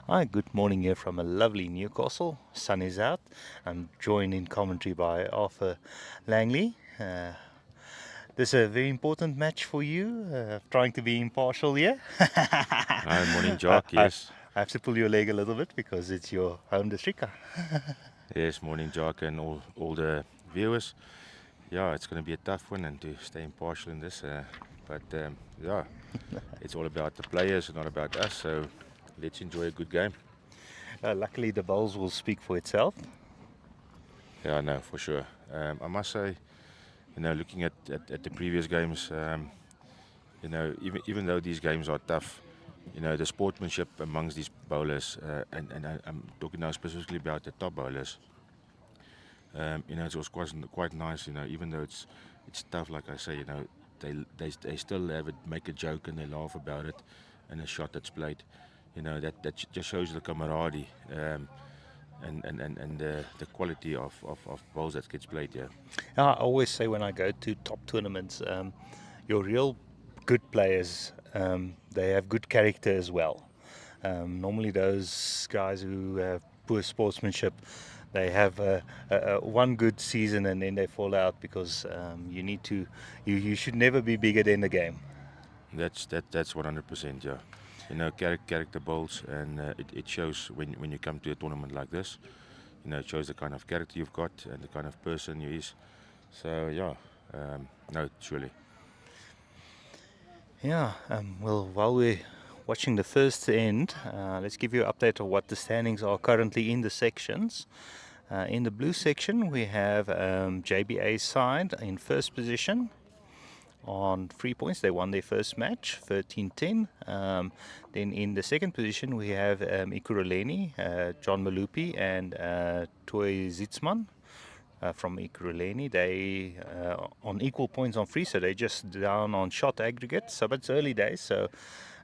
Hi, good morning here from a lovely Newcastle. Sun is out. I'm joined in commentary by Arthur Langley. This is a very important match for you. Trying to be impartial here. Hi, morning, I, Jock. I, Yes, I have to pull your leg a little bit because it's your home district. yes, morning, Jock, and all the viewers. Yeah, it's going to be a tough one, and to stay impartial in this. But yeah, it's all about the players, not about us. So let's enjoy a good game. Luckily, the bowls will speak for itself. Yeah, no, for sure. I must say, looking at the previous games, even though these games are tough, the sportsmanship amongst these bowlers, and I'm talking now specifically about the top bowlers. It was quite nice. Even though it's tough, like I say, they still have it, make a joke and they laugh about it, and a shot that's played. That just shows the camaraderie and the quality of balls that gets played. Yeah. I always say when I go to top tournaments, your real good players, they have good character as well. Normally, those guys who have poor sportsmanship, they have one good season and then they fall out because you should never be bigger than the game. That's 100%. Yeah. Character bowls, and it shows when you come to a tournament like this. It shows the kind of character you've got and the kind of person you is. So yeah, no, surely. Yeah, well, while we're watching the first end, let's give you an update of what the standings are currently in the sections. In the blue section, we have JBA side in first position on 3 points. They won their first match, 13-10. Then in the second position, we have Ikuruleni, John Malupi, and Toy Zitzman. From Ikuruleni, they on equal points on free, so they just down on shot aggregate. So, but it's early days, so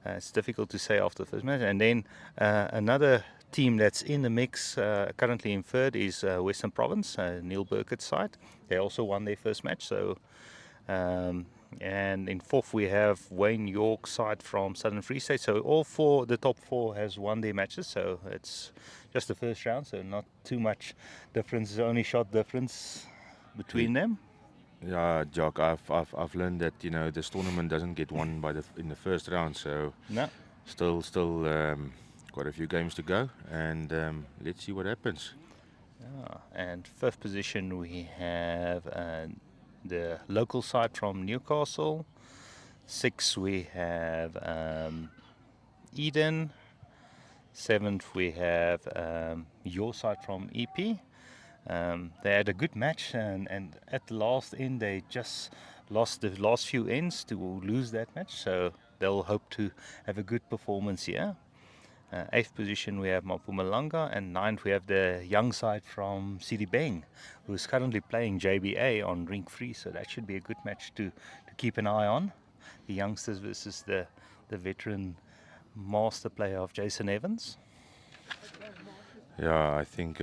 it's difficult to say after the first match. And then another team that's in the mix currently in third is Western Province, Neil Burkett's side. They also won their first match, so. Um, and in fourth we have Wayne York side from Southern Free State. So all four, the top four, has won their matches. So it's just the first round, so not too much difference. Only shot difference between them. Yeah, Jock, I've learned that this tournament doesn't get won in the first round, so No. still quite a few games to go, and let's see what happens. And fifth position we have the local side from Newcastle. Sixth we have Eden. Seventh we have your side from EP. They had a good match, and at the last end, they just lost the last few ends to lose that match. So they'll hope to have a good performance here. Eighth position, we have Mapumalanga, and ninth, we have the young side from City Bang, who's currently playing JBA on Rink 3. So that should be a good match to keep an eye on. The youngsters versus the veteran master player of Jason Evans. Yeah, I think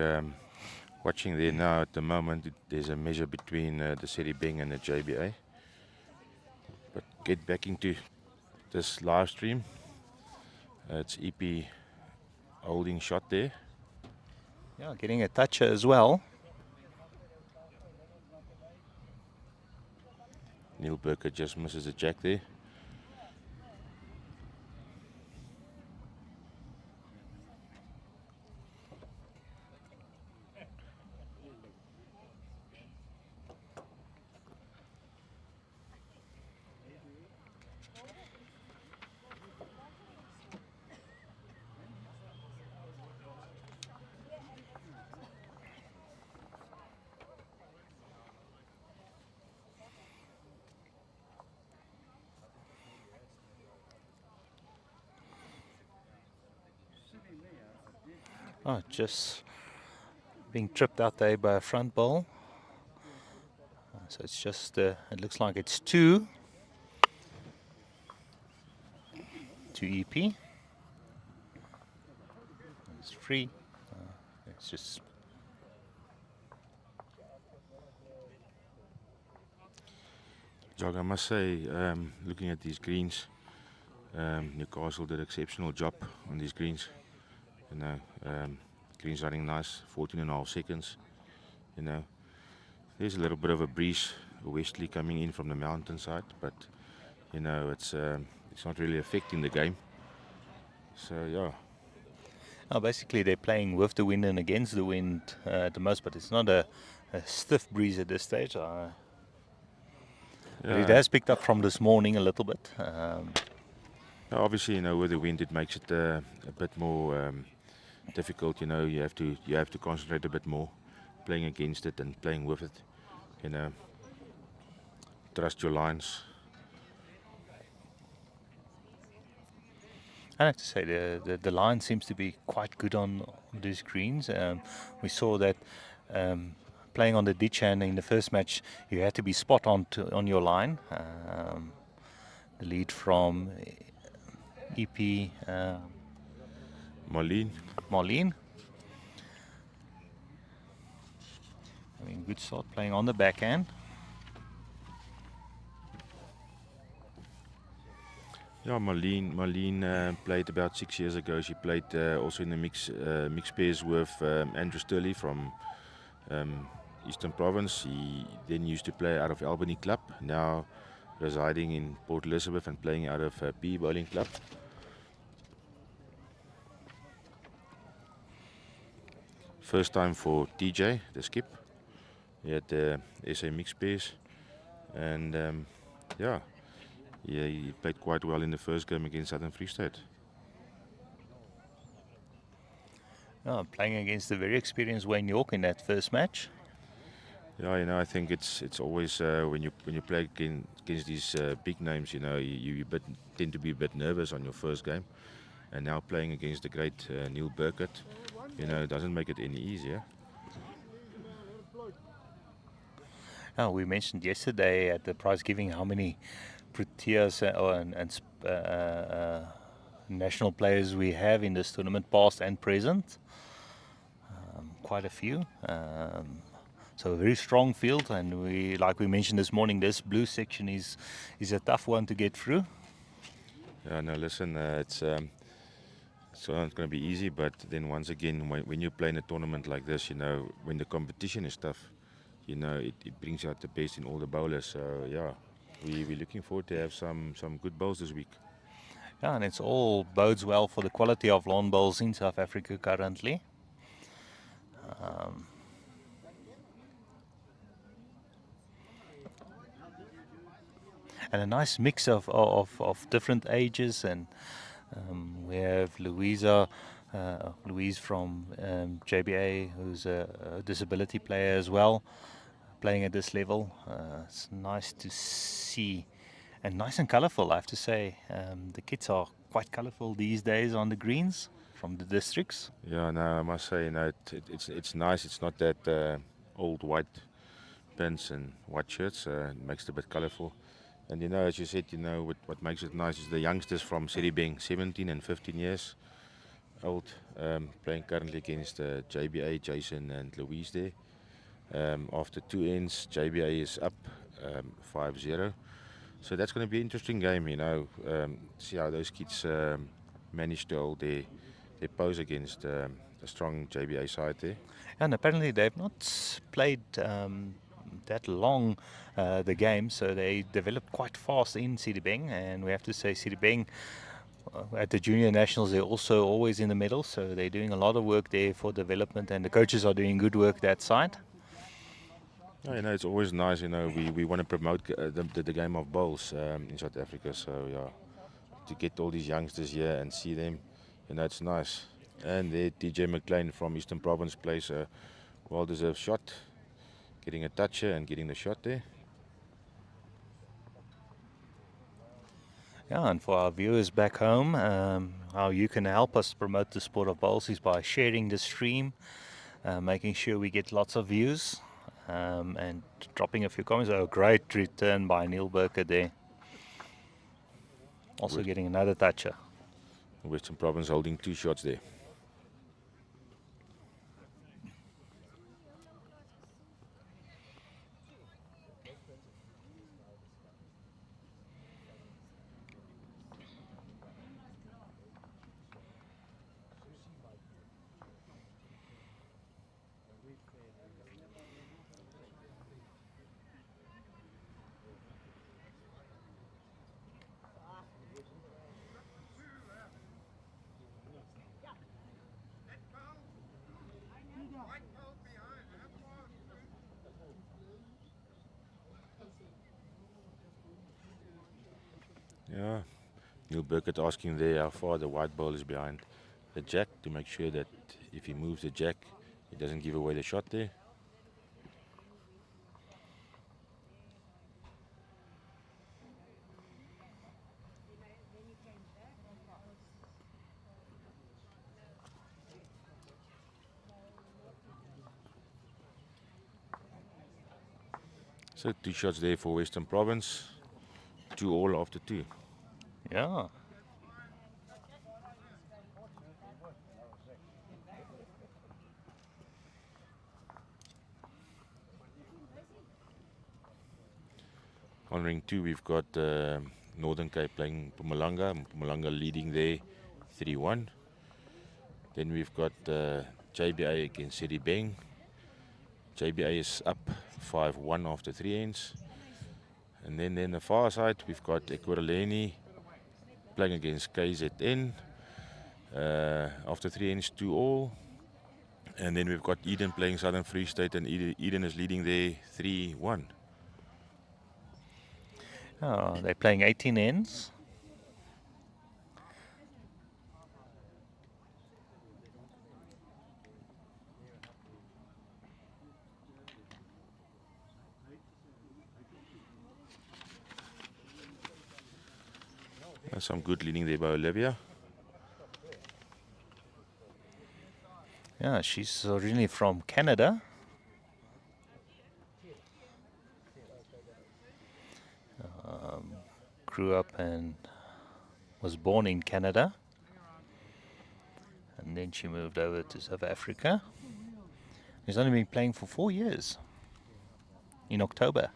watching there now at the moment, there's a measure between the City Bing and the JBA. But get back into this live stream. It's EP holding shot there. Yeah, getting a toucher as well. Neil Burkett just misses a jack there. Oh, just being tripped out there by a front ball. So it's just, it looks like it's two to EP. It's free. It's just. Jog, I must say, looking at these greens, Newcastle did an exceptional job on these greens. You know, green's running nice, 14.5 seconds. You know, there's a little bit of a breeze, a westerly coming in from the mountainside, but you know, it's not really affecting the game. So yeah. Basically, they're playing with the wind and against the wind at the most, but it's not a stiff breeze at this stage. But it Yeah, has picked up from this morning a little bit. obviously, you know, with the wind, it makes it a bit more difficult. You know, you have to concentrate a bit more, playing against it and playing with it. You know, trust your lines. I have to say the line seems to be quite good on these greens. We saw that playing on the ditch hand in the first match, you had to be spot on on your line. The lead from EP Mclean. Marlene. I mean, good start playing on the backhand. Yeah, Marlene played about 6 years ago. She played also in the mixed pairs with Andrew Sturley from Eastern Province. He then used to play out of Albany Club, now residing in Port Elizabeth and playing out of P Bowling Club. First time for TJ, the skip. He had the SA mixed pairs, and yeah, he played quite well in the first game against Southern Free State. Playing against a very experienced Wayne York in that first match. Yeah, you know, I think it's always when you play against these big names, you know, you tend to be a bit nervous on your first game, and now playing against the great Neil Burkett, you know, it doesn't make it any easier. We mentioned yesterday at the prize giving how many Proteas and national players we have in this tournament, past and present. Quite a few. So a very strong field, and like we mentioned this morning, this blue section is a tough one to get through. Yeah, no, listen, it's not going to be easy, but then once again, when you play in a tournament like this, you know, when the competition is tough, you know, it brings out the best in all the bowlers. So yeah, we're looking forward to have some good bowls this week. Yeah, and it's all bodes well for the quality of lawn bowls in South Africa currently. And a nice mix of different ages, and we have Louise from JBA, who's a disability player as well, playing at this level. It's nice to see, and nice and colourful, I have to say. The kits are quite colourful these days on the greens from the districts. Yeah, no, I must say, you know, it's nice. It's not that old white pants and white shirts. It makes it a bit colourful. And you know, as you said, you know, what makes it nice is the youngsters from Sedibeng, 17 and 15 years old, playing currently against JBA, Jason and Louise there. After 2 ends, JBA is up 5-0. So that's going to be an interesting game, you know, see how those kids manage to hold their pose against a strong JBA side there. And apparently they've not played that long the game, so they developed quite fast in Sedibeng, and we have to say Sedibeng at the junior nationals, they're also always in the middle, so they're doing a lot of work there for development, and the coaches are doing good work that side. Yeah, you know, it's always nice, you know, we want to promote the game of bowls in South Africa, so yeah, to get all these youngsters here and see them, you know, it's nice. And there, DJ Mclean from Eastern Province plays a well-deserved shot, getting a toucher and getting the shot there. Yeah, and for our viewers back home, how you can help us promote the sport of bowls is by sharing the stream, making sure we get lots of views, and dropping a few comments. Oh, great return by Neil Burkett there. Also getting another toucher. Western Province holding 2 shots there. Yeah, Neil Burkett asking there how far the white ball is behind the jack to make sure that if he moves the jack, he doesn't give away the shot there. So 2 shots there for Western Province. 2 all after 2. Yeah. On ring 2, we've got Northern Cape playing Mpumalanga. Mpumalanga leading there 3-1. Then we've got JBA against City Beng. JBA is up 5-1 after 3 ends. And then the far side, we've got Ekurhuleni playing against KZN. After 3 ends, 2 all. And then we've got Eden playing Southern Free State, and Eden is leading there 3-1. Oh, they're playing 18 ends. Some good leading there by Olivia. Yeah, she's originally from Canada. Grew up and was born in Canada. And then she moved over to South Africa. She's only been playing for 4 years. In October.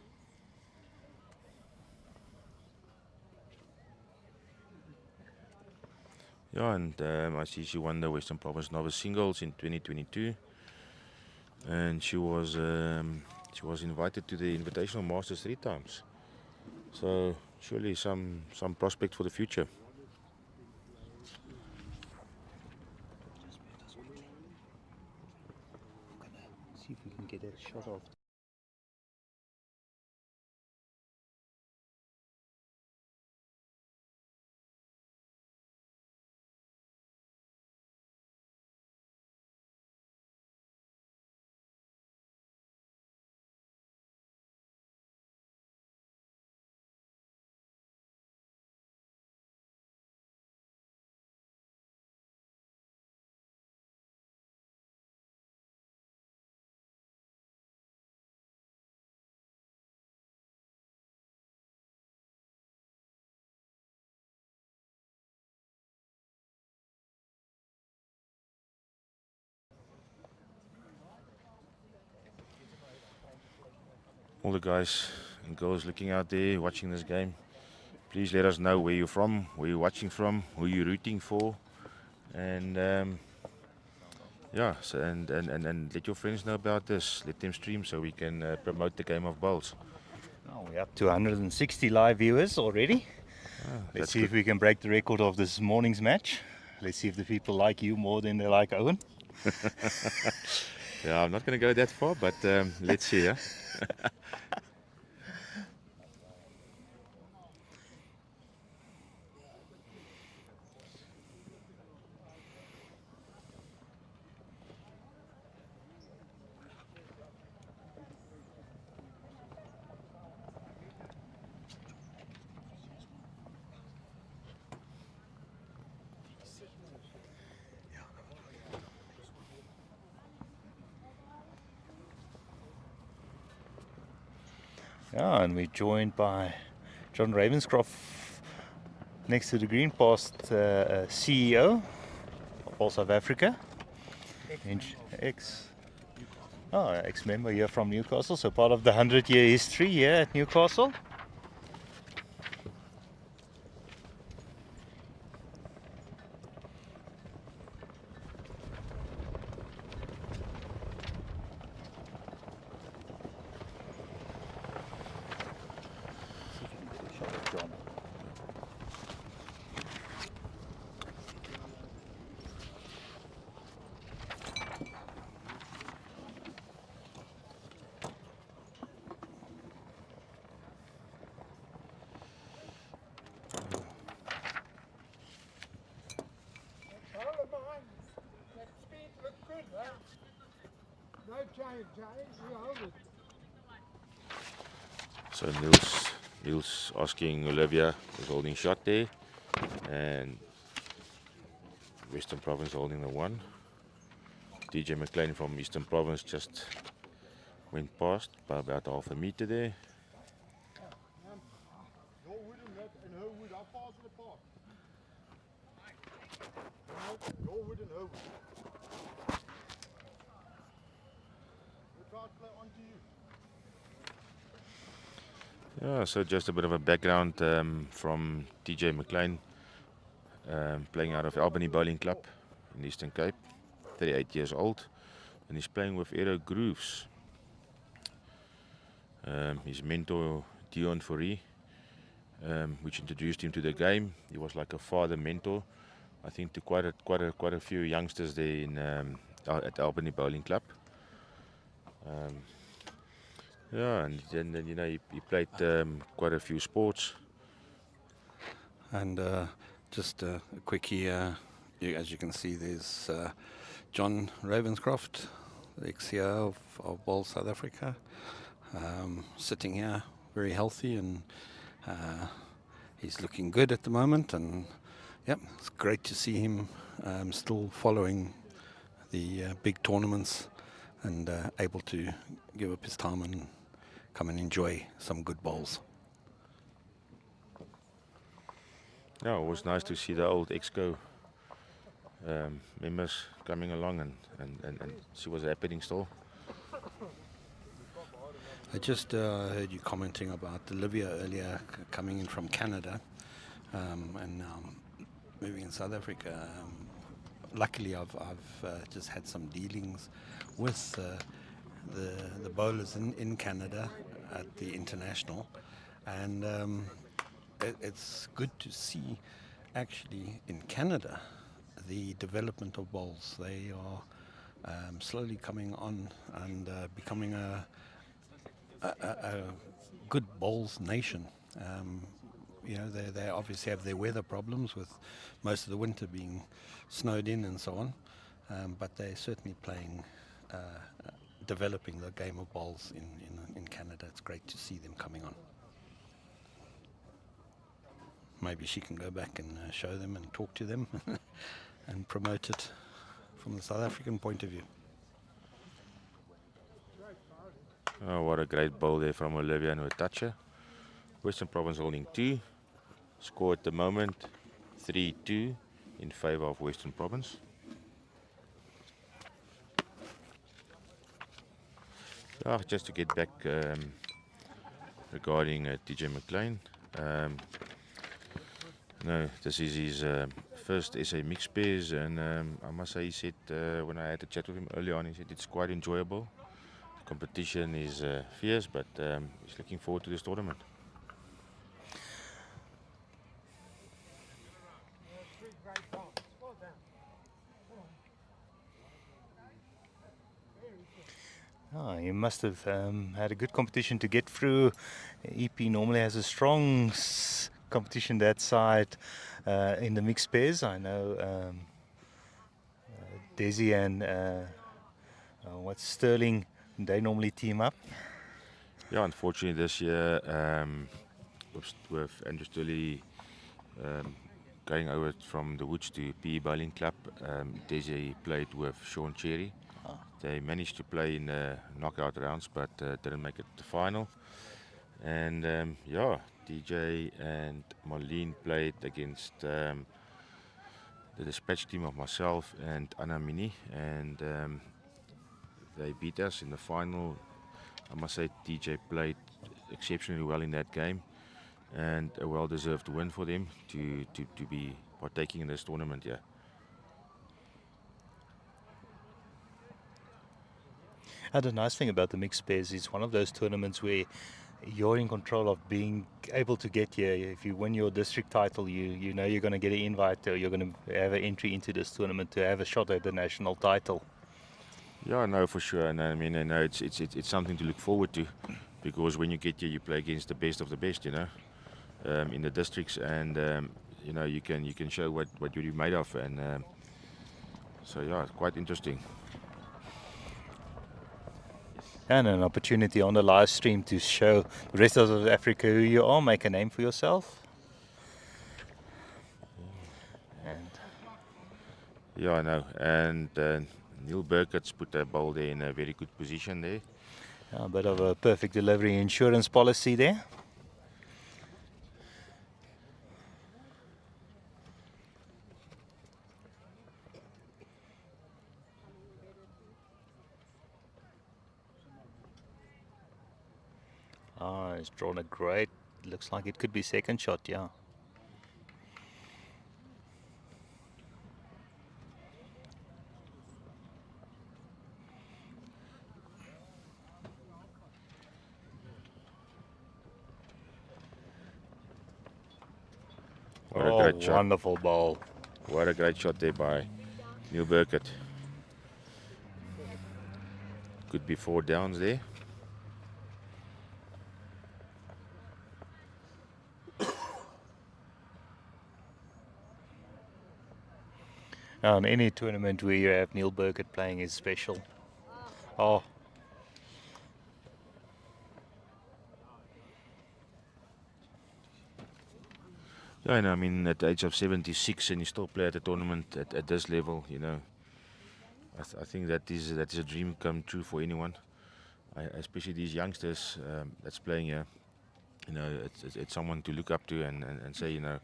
Yeah, and I see she won the Western Province Novice Singles in 2022. And she was invited to the Invitational Masters 3 times. So surely some prospect for the future. See if we can get a shot of. All the guys and girls looking out there watching this game, please let us know where you're from, where you're watching from, who you're rooting for, and yeah, so and let your friends know about this. Let them stream so we can promote the game of bowls. Oh, we're up to 160 live viewers already. Let's see if we can break the record of this morning's match. Let's see if the people like you more than they like Owen. Yeah, I'm not going to go that far, but let's see. Yeah? Yeah, and we're joined by John Ravenscroft next to the green past CEO of All South Africa. Ex-member here from Newcastle, so part of the 100-year history here at Newcastle. So Niels asking Olivia who's holding shot there, and Western Province holding the one. DJ Mclean from Eastern Province just went past by about half a meter there. Yeah, so just a bit of a background from DJ Mclean, playing out of Albany Bowling Club in Eastern Cape, 38 years old, and he's playing with Aero Grooves. His mentor Dion Fourie, which introduced him to the game. He was like a father mentor, I think, to quite a few youngsters there in at Albany Bowling Club. Yeah, and then you know he played quite a few sports. And just a quickie, as you can see, there's John Ravenscroft, the ex-CEO of Bowl South Africa, sitting here, very healthy, and he's looking good at the moment. And yep, it's great to see him still following the big tournaments and able to give up his time and come and enjoy some good bowls. Yeah, it was nice to see the old Exco members coming along and see what's happening still. I just heard you commenting about Olivia earlier, coming in from Canada and now moving in South Africa. Luckily, I've just had some dealings with the bowlers in Canada at the international, and it's good to see actually in Canada the development of bowls. They are slowly coming on and becoming a good bowls nation. You know, they obviously have their weather problems with most of the winter being snowed in and so on, but they're certainly playing, developing the game of bowls in Canada. It's great to see them coming on. Maybe she can go back and show them and talk to them and promote it from the South African point of view. Oh, what a great bowl there from Olivia and her toucher. Western Province holding 2. Score at the moment 3-2 in favour of Western Province. Just to get back regarding DJ Mclean. No, this is his first SA mixed pairs, and I must say, he said when I had a chat with him early on, he said it's quite enjoyable. The competition is fierce, but he's looking forward to this tournament. Oh, you must have had a good competition to get through. EP normally has a strong competition that side in the mixed pairs. I know Desi and Sterling, they normally team up. Yeah, unfortunately this year with Andrew Sturley going over from the Woods to PE Bowling Club, Desi played with Sean Cherry. They managed to play in the knockout rounds, but didn't make it to the final. And DJ and Marlene played against the dispatch team of myself and Anna Mini, and they beat us in the final. I must say DJ played exceptionally well in that game, and a well-deserved win for them to be partaking in this tournament. Yeah. And the nice thing about the mixed pairs is one of those tournaments where you're in control of being able to get here. If you win your district title, you know you're going to get an invite, or you're going to have an entry into this tournament to have a shot at the national title. Yeah, no, for sure. And I mean, I know it's something to look forward to, because when you get here, you play against the best of the best, you know, in the districts, and you know you can show what you're made of, and so yeah, it's quite interesting. And an opportunity on the live stream to show the rest of South Africa who you are, make a name for yourself. And Yeah, I know. And Neil Burkett's put the ball there in a very good position there. a bit of a perfect delivery insurance policy there. He's drawn a great, looks like it could be second shot, yeah. What a great shot. Wonderful ball. What a great shot there by Neil Burkett. Could be 4 downs there. Any tournament where you have Neil Burkett playing is special. Oh. Yeah, I know. I mean, at the age of 76 and you still play at a tournament at this level, you know, I think that is a dream come true for anyone. Especially these youngsters that's playing here. You know, it's someone to look up to and say, you know,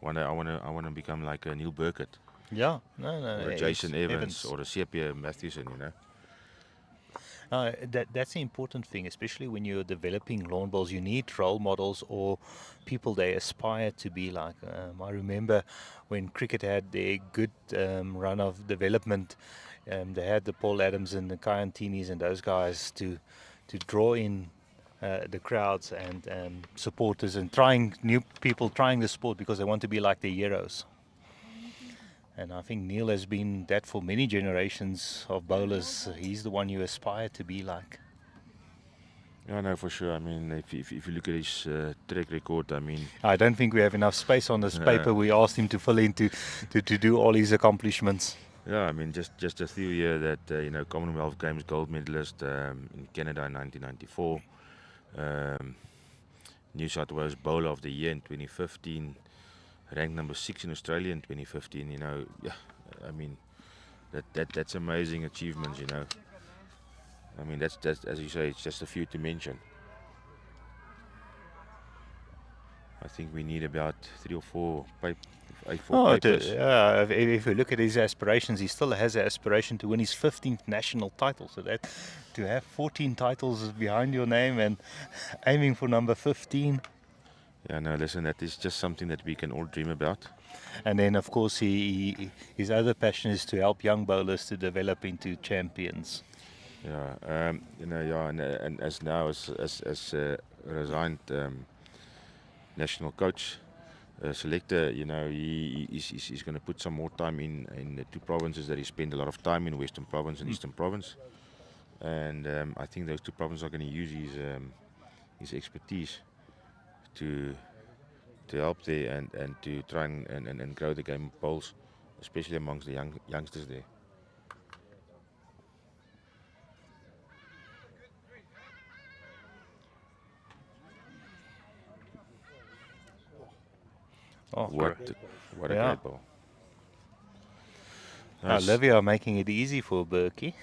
one day I wanna become like a Neil Burkett. Yeah, no. Or a Jason Evans or a Sepia Mathewson, you know. That's the important thing, especially when you're developing lawn bowls. You need role models or people they aspire to be like. I remember when cricket had their good run of development, they had the Paul Adams and the Kyantinis and those guys to draw in the crowds and supporters and trying new people trying the sport because they want to be like their heroes. And I think Neil has been that for many generations of bowlers. He's the one you aspire to be like. Yeah, no, for sure. I mean, if you look at his track record, I mean, I don't think we have enough space on this paper. We asked him to fill in to do all his accomplishments. Yeah, I mean, just a few years that, you know, Commonwealth Games gold medalist in Canada in 1994, New South Wales Bowler of the Year in 2015, ranked number 6 in Australia in 2015, you know. Yeah, I mean, that's amazing achievements, you know. I mean, that's as you say, it's just a few to mention. I think we need about 3 or 4 papers. If you look at his aspirations, he still has the aspiration to win his 15th national title. So that to have 14 titles behind your name and aiming for number 15. Yeah, no, listen, that is just something that we can all dream about. And then, of course, his other passion is to help young bowlers to develop into champions. Yeah, you know, yeah, and as now as resigned national coach, selector, you know, he's going to put some more time in the 2 provinces that he spent a lot of time in, Western Province and Eastern Province. And I think those 2 provinces are going to use his expertise to help there and to try and grow the game of bowls, especially amongst the youngsters there. Oh, what a great ball. Olivia making it easy for Burkett.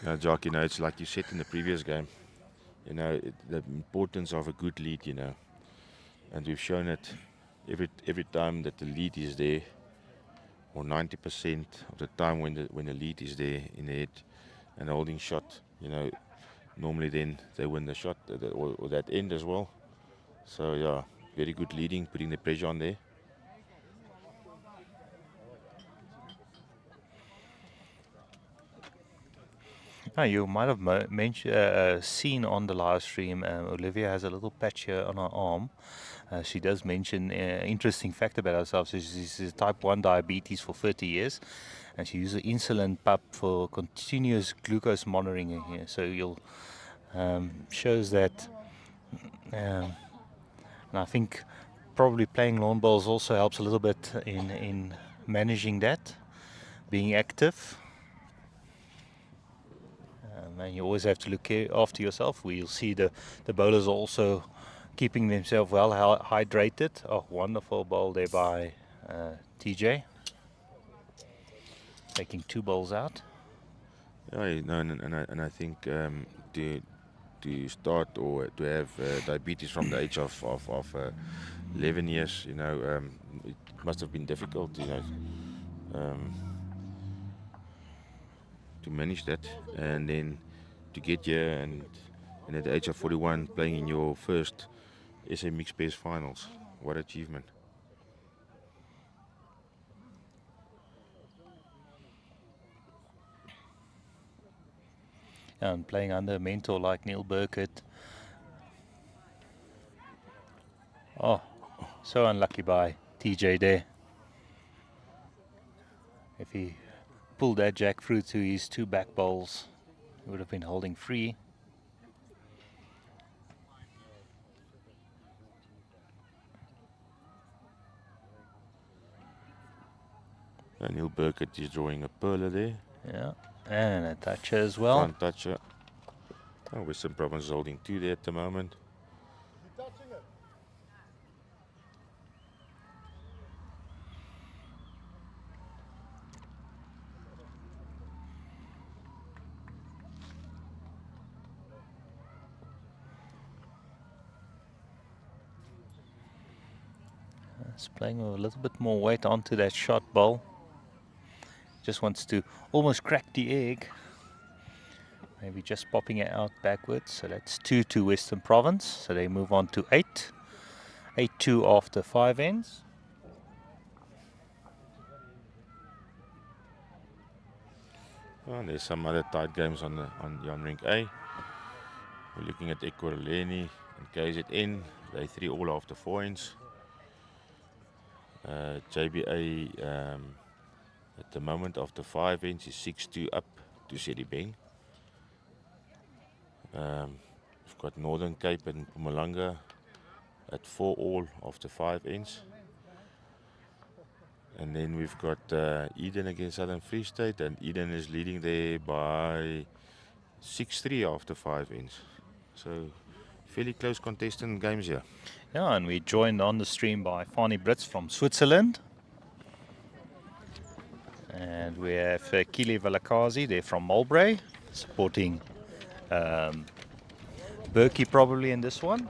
Yeah, Jock, you know, it's like you said in the previous game, you know, the importance of a good lead, you know, and we've shown it every time that the lead is there, or 90% of the time when the lead is there in the head and holding shot, you know, normally then they win the shot or that end as well. So yeah, very good leading, putting the pressure on there. You might have seen on the live stream, Olivia has a little patch here on her arm. She does mention an interesting fact about herself. So she's type 1 diabetes for 30 years, and she uses insulin pump for continuous glucose monitoring here. So you'll shows that, and I think probably playing lawn bowls also helps a little bit in managing that, being active. And you always have to look after yourself. We'll see the bowlers also keeping themselves well hydrated. Oh, wonderful bowl there by TJ. Taking 2 balls out. Yeah, no, and I think to start or to have diabetes from the age of 11 years, it must have been difficult, to manage that, and then to get here and at the age of 41 playing in your first SA Mixed Pairs finals. What achievement. And playing under a mentor like Neil Burkett. Oh, so unlucky by TJ there. If he pulled that jack through to his 2 back bowls, he would have been holding free. Neil Burkett is drawing a perler there. Yeah, and a toucher as well. Front toucher. Oh, Western Province is holding 2 there at the moment. It's playing with a little bit more weight onto that shot bowl. Just wants to almost crack the egg. Maybe just popping it out backwards. So that's 2 to Western Province. So they move on to 8. 8-2 after 5 ends. Oh, there's some other tight games on Rink A. We're looking at Ekurhuleni and KZN. They 3 all after 4 ends. JBA at the moment after 5 ends is 6-2 up to Sedibeng. We've got Northern Cape and Mpumalanga at 4 all after 5 ends. And then we've got Eden against Southern Free State, and Eden is leading there by 6-3 after 5 ends. So fairly close contestant games here. Yeah, and we're joined on the stream by Fani Brits from Switzerland. And we have Kili Valakazi, they're from Mulbrae, supporting Burkett probably in this one.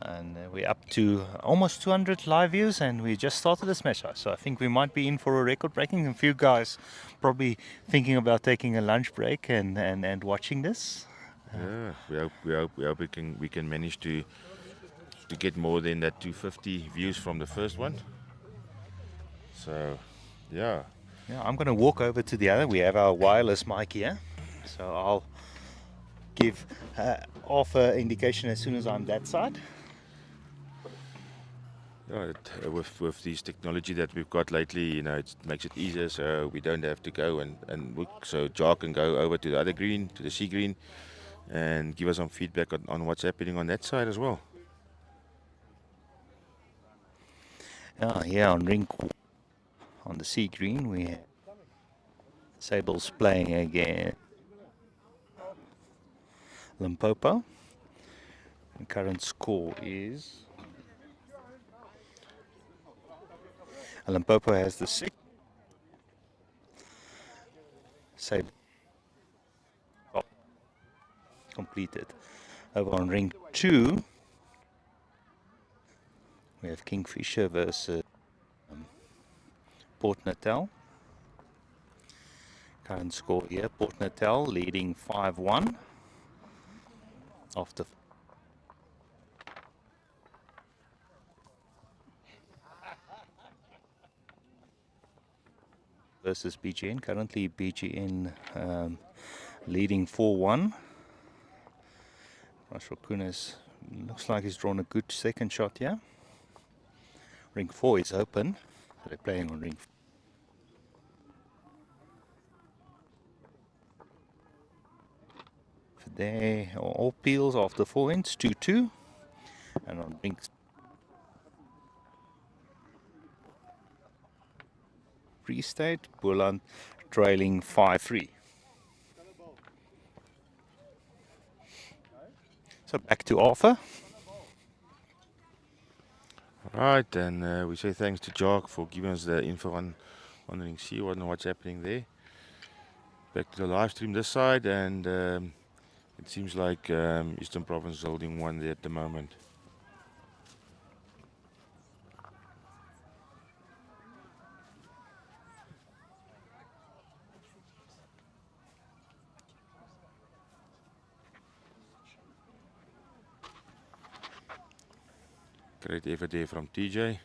And we're up to almost 200 live views, and we just started this match. So I think we might be in for a record breaking. A few guys probably thinking about taking a lunch break and watching this. Yeah, we hope we can manage to get more than that 250 views from the first one. So, yeah. Yeah, I'm going to walk over to the other. We have our wireless mic here, so I'll give off an indication as soon as I'm that side. Yeah, with this technology that we've got lately, it makes it easier, so we don't have to go and look. So Jar can go over to the other green, to the C green, and give us some feedback on what's happening on that side as well. Here on Rink, on the C green, we have Sables playing again Limpopo. The current score is Limpopo has the 6. Sable completed. Over on Ring 2, we have Kingfisher versus Port Natal. Current score here, Port Natal leading 5-1 after versus BGN. Currently BGN leading 4-1. Koen looks like he's drawn a good second shot here. Ring 4 is open. They're playing on Ring 4. There, all peels after 4 ends, 2-2. And on Ring Free State, Boland trailing 5-3. So back to Arthur. Right, and we say thanks to Jock for giving us the info on Ring C, what's happening there. Back to the live stream this side, and it seems like Eastern Province is holding one there at the moment. Great effort there from TJ.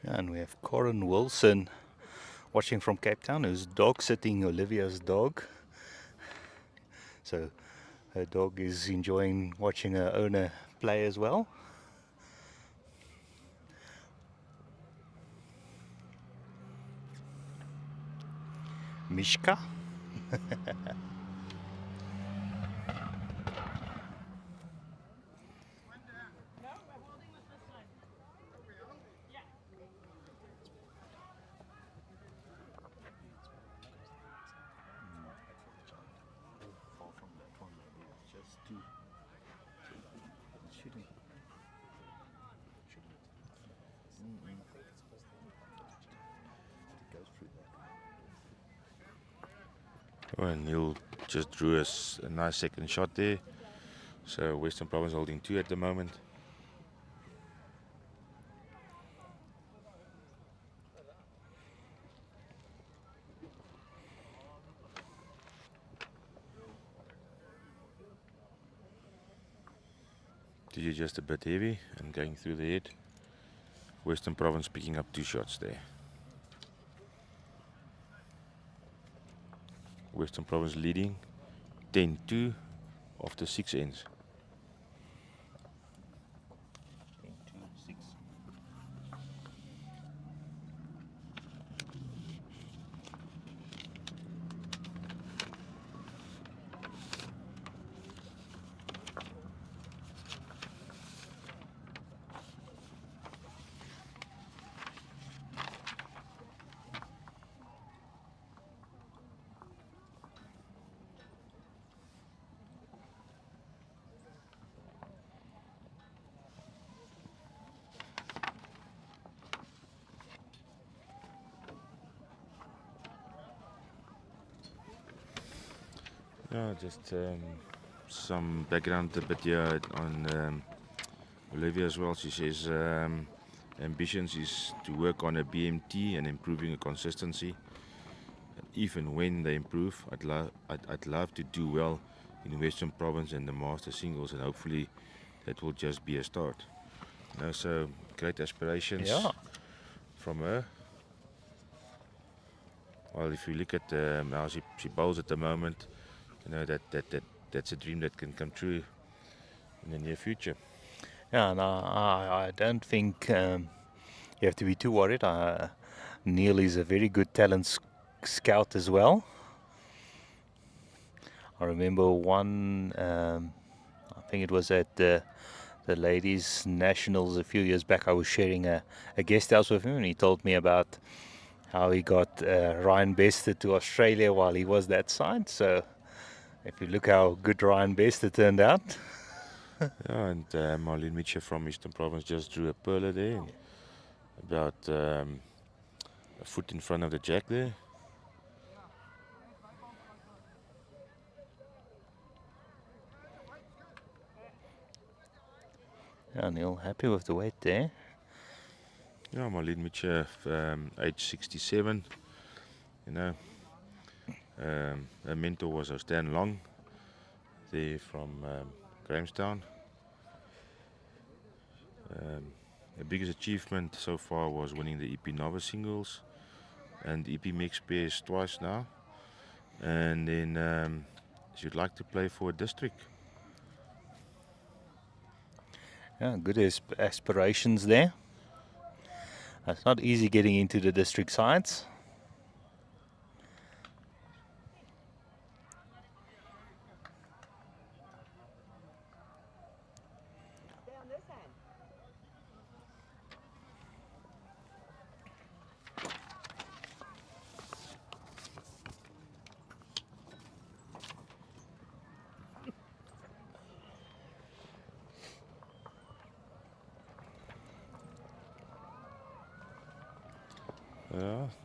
And we have Koen Wilson watching from Cape Town, who's dog sitting Olivia's dog. So her dog is enjoying watching her owner play as well. Mishka. And Neil just drew us a nice second shot there. So Western Province holding 2 at the moment. TJ just a bit heavy and going through the head. Western Province picking up 2 shots there. Western Province leading 10-2 after 6 ends. Yeah, just some background a bit here on Olivia as well. She says ambitions is to work on a BMT and improving a consistency. If and when they improve, I'd love to do well in Western Province and the Master Singles, and hopefully that will just be a start. So great aspirations from her. Well, if you look at how she bowls at the moment, you know that's a dream that can come true in the near future. Yeah, and I don't think you have to be too worried. Neil is a very good talent scout as well. I remember one, I think it was at the Ladies Nationals a few years back. I was sharing a guest house with him, and he told me about how he got Ryan Bester to Australia while he was that side. So if you look how good Ryan Bester turned out. Yeah, and Marlene Mitchell from Eastern Province just drew a perler there, about a foot in front of the jack there. Yeah, Neil, happy with the weight there. Yeah, Marlene Mitchell, age 67. You know, her mentor was Stan Long, there from Grahamstown. The biggest achievement so far was winning the EP Novice Singles and EP Mixed Pairs twice now. And then she'd like to play for a district. Yeah, good aspirations there. It's not easy getting into the district sides.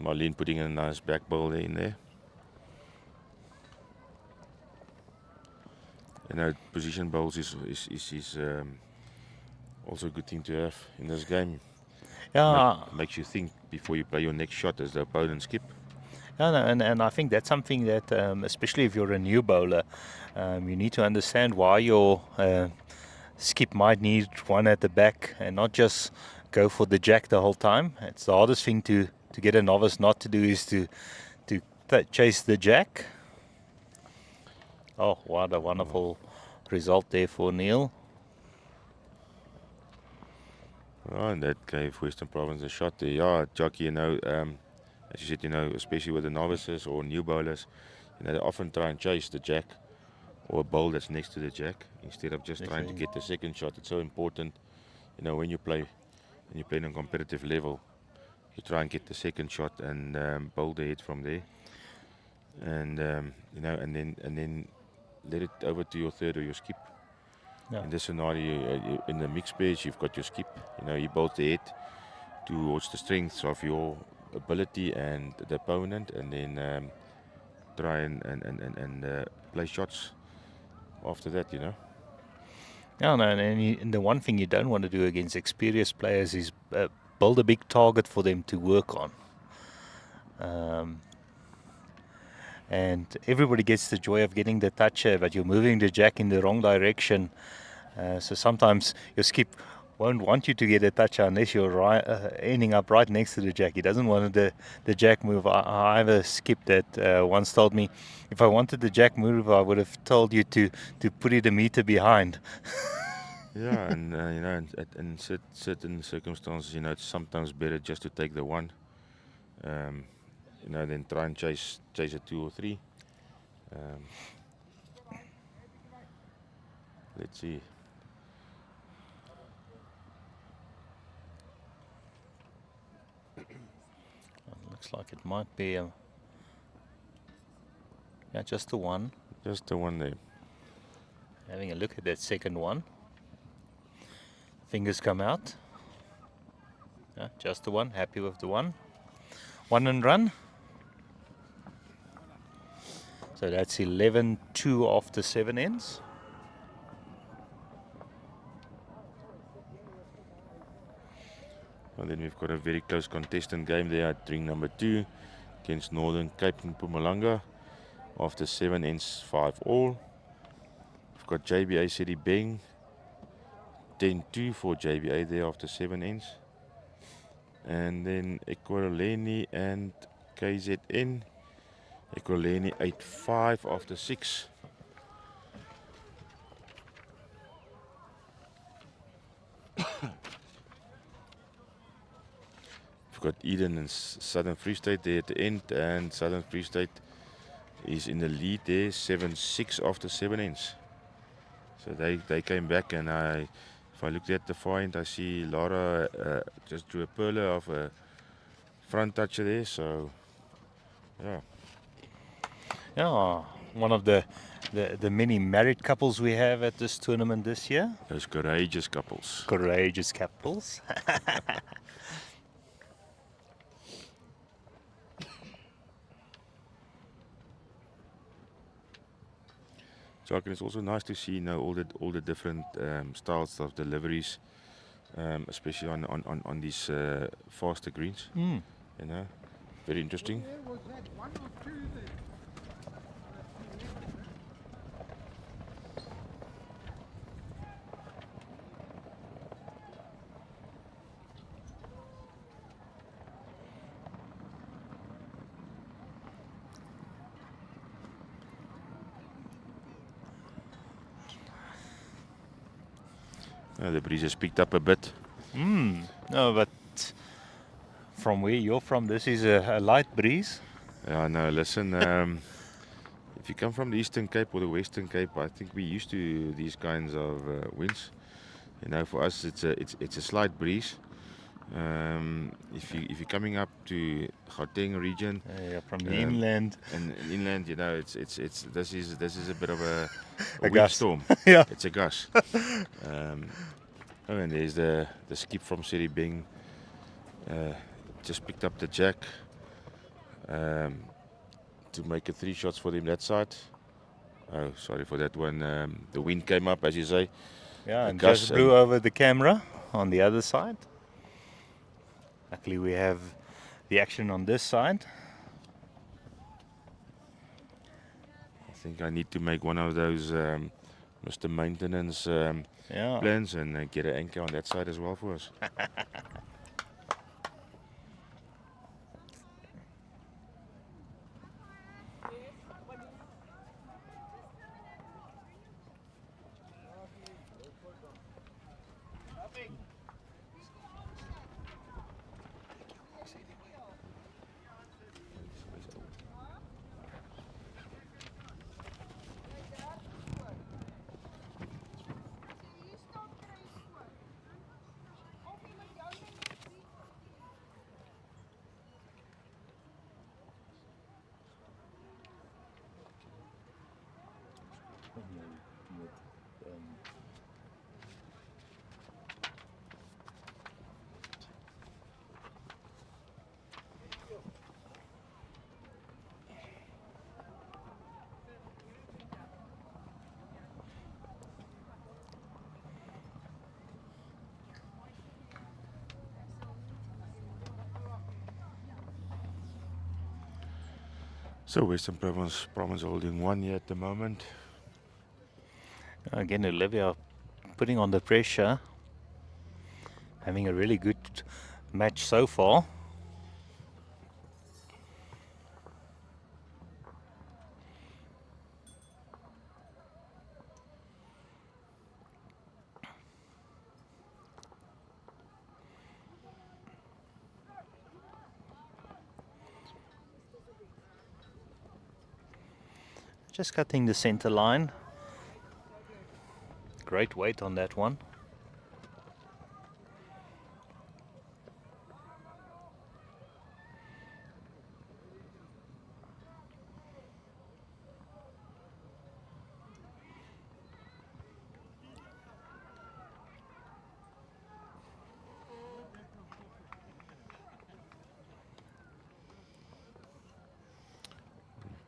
Marlene putting a nice back bowl in there. Position bowls is also a good thing to have in this game. Yeah, Makes you think before you play your next shot as the opponent skip. and I think that's something that, especially if you're a new bowler, you need to understand why your skip might need one at the back and not just go for the jack the whole time. It's the hardest thing to get a novice not to do is to chase the jack. Oh, what a wonderful result there for Neil. And that gave Western Province a shot there. Yeah, jockey, as you said, especially with the novices or new bowlers, they often try and chase the jack or a bowl that's next to the jack instead of just trying to get the second shot. It's so important, when you play on a competitive level, you try and get the second shot and bowl the head from there, and and then let it over to your third or your skip. Yeah. In this scenario, in the mixed pairs, you've got your skip. He bowls the head towards the strengths of your ability and the opponent, and then try and play shots after that. Yeah, no, and the one thing you don't want to do against experienced players is build a big target for them to work on. And everybody gets the joy of getting the toucher, but you're moving the jack in the wrong direction. So sometimes your skip won't want you to get a toucher unless you're ending up right next to the jack. He doesn't want the jack move. I have a skip that once told me, if I wanted the jack move, I would have told you to put it a meter behind. Yeah, and in certain circumstances, it's sometimes better just to take the one, than try and chase a 2 or 3. Let's see. Looks like it might be just the one. Just the one there. Having a look at that second one. Fingers come out. Yeah, just the one. Happy with the one. One and run. So that's 11-2 after 7 ends. And then we've got a very close contestant game there at ring number 2 against Northern Cape and Mpumalanga. After 7 ends, 5 all. We've got JBA City Beng. 10-2 for JBA there after 7 ends. And then Ekurhuleni and KZN. Ekurhuleni 8-5 after 6. We've got Eden and Southern Free State there at the end, and Southern Free State is in the lead there, 7-6 after 7 ends. So they came back, and if I looked at the far end, I see Lara just drew a perler of a front toucher there. So yeah. Yeah, one of the many married couples we have at this tournament this year. Those courageous couples. Courageous couples. So it's also nice to see all the different styles of deliveries, especially on these faster greens. Very interesting. The breeze has picked up a bit. No, but from where you're from, this is a light breeze. Yeah, no, listen, if you come from the Eastern Cape or the Western Cape, I think we're used to these kinds of winds. You know, for us it's a slight breeze. If you're coming up to Gauteng region, Yeah, from the um, inland. and inland, you know, this is a bit of a A weak gust. storm. Yeah. It's a gust. Oh, and there's the skip from Siribing. Just picked up the jack to make it 3 shots for them that side. Oh, sorry for that one. The wind came up, as you say. Yeah, A and gust just blew over the camera on the other side. Luckily we have the action on this side. I think I need to make one of those Mr. Maintenance Yeah. plans and get an anchor on that side as well for us. So Western Province holding 1 here at the moment. Again, Olivia putting on the pressure, having a really good match so far. Just cutting the center line. Great weight on that one.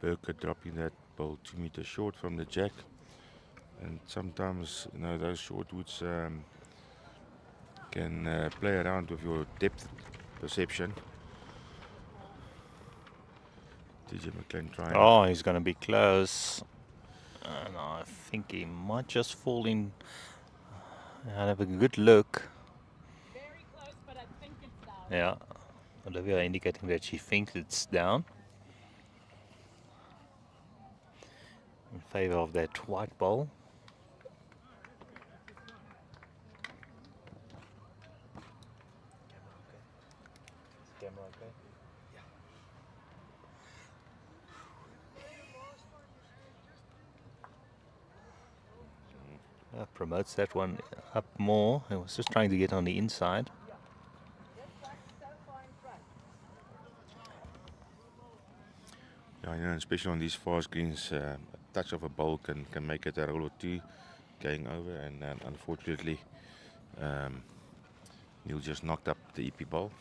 Burkett dropping that ball 2 meters short from the jack. And sometimes, you know, those short woods can play around with your depth perception. DJ Mclean trying. Oh, he's going to be close. And I think he might just fall in. I'll have a good look. Very close, but I think it's down. Yeah. Olivia indicating that she thinks it's down. In favor of that white ball. Promotes that one up more. I was just trying to get on the inside. Yeah, I know, especially on these fast greens, a touch of a ball can make it a roll or two going over. And unfortunately, Neil just knocked up the EP ball.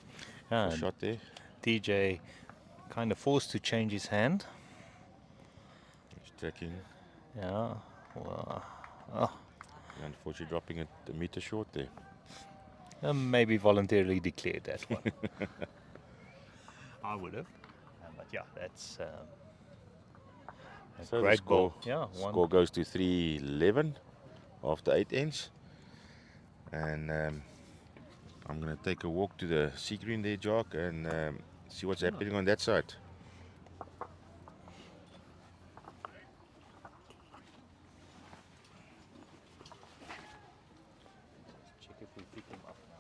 Yeah, A shot there. DJ kind of forced to change his hand. He's tracking. Yeah. Well, oh, Unfortunately, dropping it a meter short there. maybe voluntarily declared that one. I would have. But yeah, that's a So the great score, ball. Yeah, score goes to 3-11 after 8 ends. And I'm going to take a walk to the sea green there, Jock, and see what's happening on that side. Check if we pick him up now.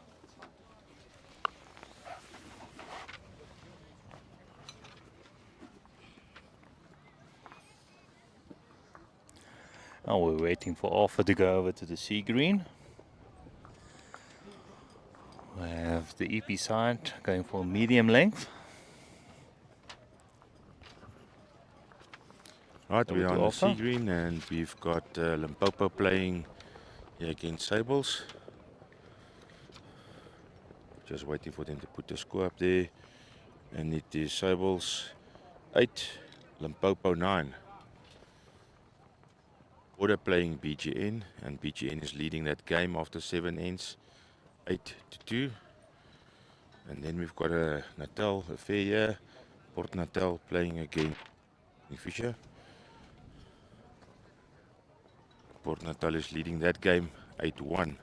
Oh, we're waiting for Arthur to go over to the sea green. We have the EP side going for medium length. Right, Over we are to on the Alpha. sea green and we've got Limpopo playing here against Sables. Just waiting for them to put the score up there. And it is Sables 8, Limpopo 9. Order playing BGN, and BGN is leading that game after 7 ends, 8-2. And then we've got a Natal affair here, Port Natal playing against Fisher. Port Natal is leading that game 8-1.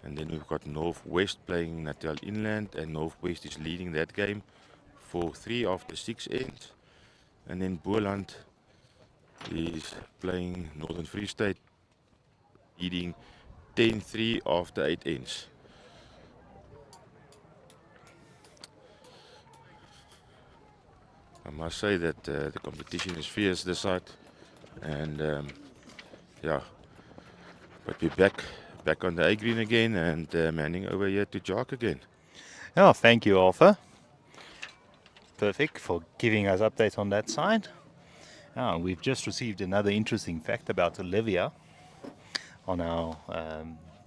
And then we've got Northwest playing Natal Inland, and Northwest is leading that game 4-3 after 6 ends. And then Boland is playing Northern Free State, leading 10-3 after 8 ends. I must say that the competition is fierce this side, and yeah, but we're back on the A green again, and manning over here to Jock again. Oh, thank you, Alpha. Perfect for giving us updates on that side. We've just received another interesting fact about Olivia on our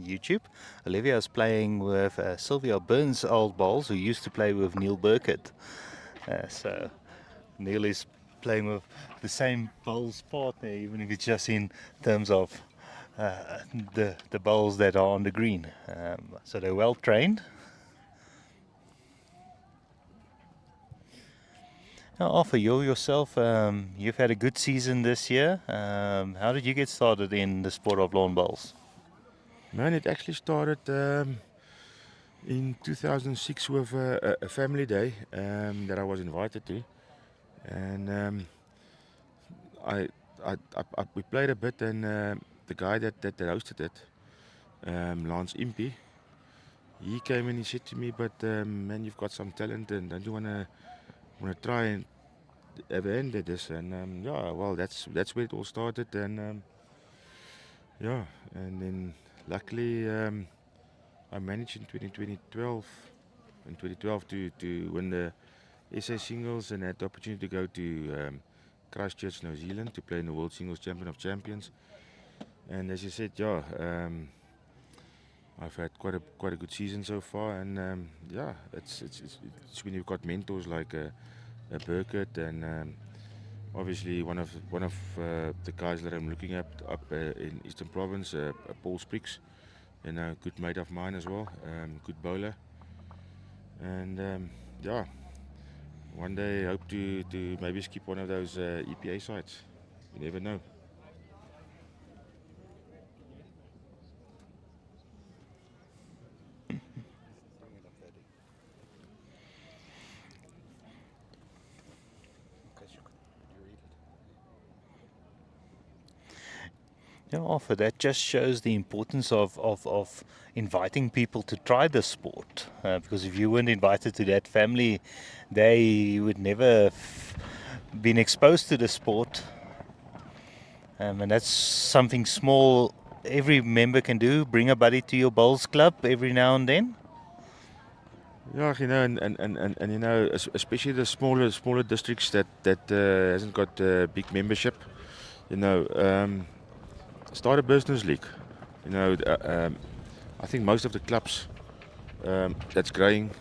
YouTube. Olivia is playing with Sylvia Burns' old bowls, who used to play with Neil Burkett. So Neil is playing with the same bowls partner, even if it's just in terms of the bowls that are on the green. So they're well trained. Now, Alpha, you yourself, you've had a good season this year. How did you get started in the sport of lawn bowls? Man, it actually started in 2006 with a family day that I was invited to, and we played a bit, and the guy that hosted it, Lance Impey, he came and he said to me, "But man, you've got some talent, and don't you wanna try and have a hand at this?" And yeah, well, that's where it all started, and yeah, and then luckily I managed in 2012 to win the SA singles, and had the opportunity to go to Christchurch, New Zealand, to play in the World Singles Champion of Champions. And as you said, yeah, I've had quite a good season so far, and yeah, it's when you've got mentors like a Burkett, and obviously one of the guys that I'm looking at up in Eastern Province, Paul Spriggs, and a good mate of mine as well, good bowler, and yeah, one day I hope to maybe skip one of those EPA sites. You never know. Yeah, Alpha, that just shows the importance of inviting people to try the sport. Because if you weren't invited to that family, they would never have been exposed to the sport. And that's something small every member can do. Bring a buddy to your bowls club every now and then. Yeah, you know, and you know, especially the smaller districts that hasn't got big membership, you know, start a business league. You know, I think most of the clubs that's growing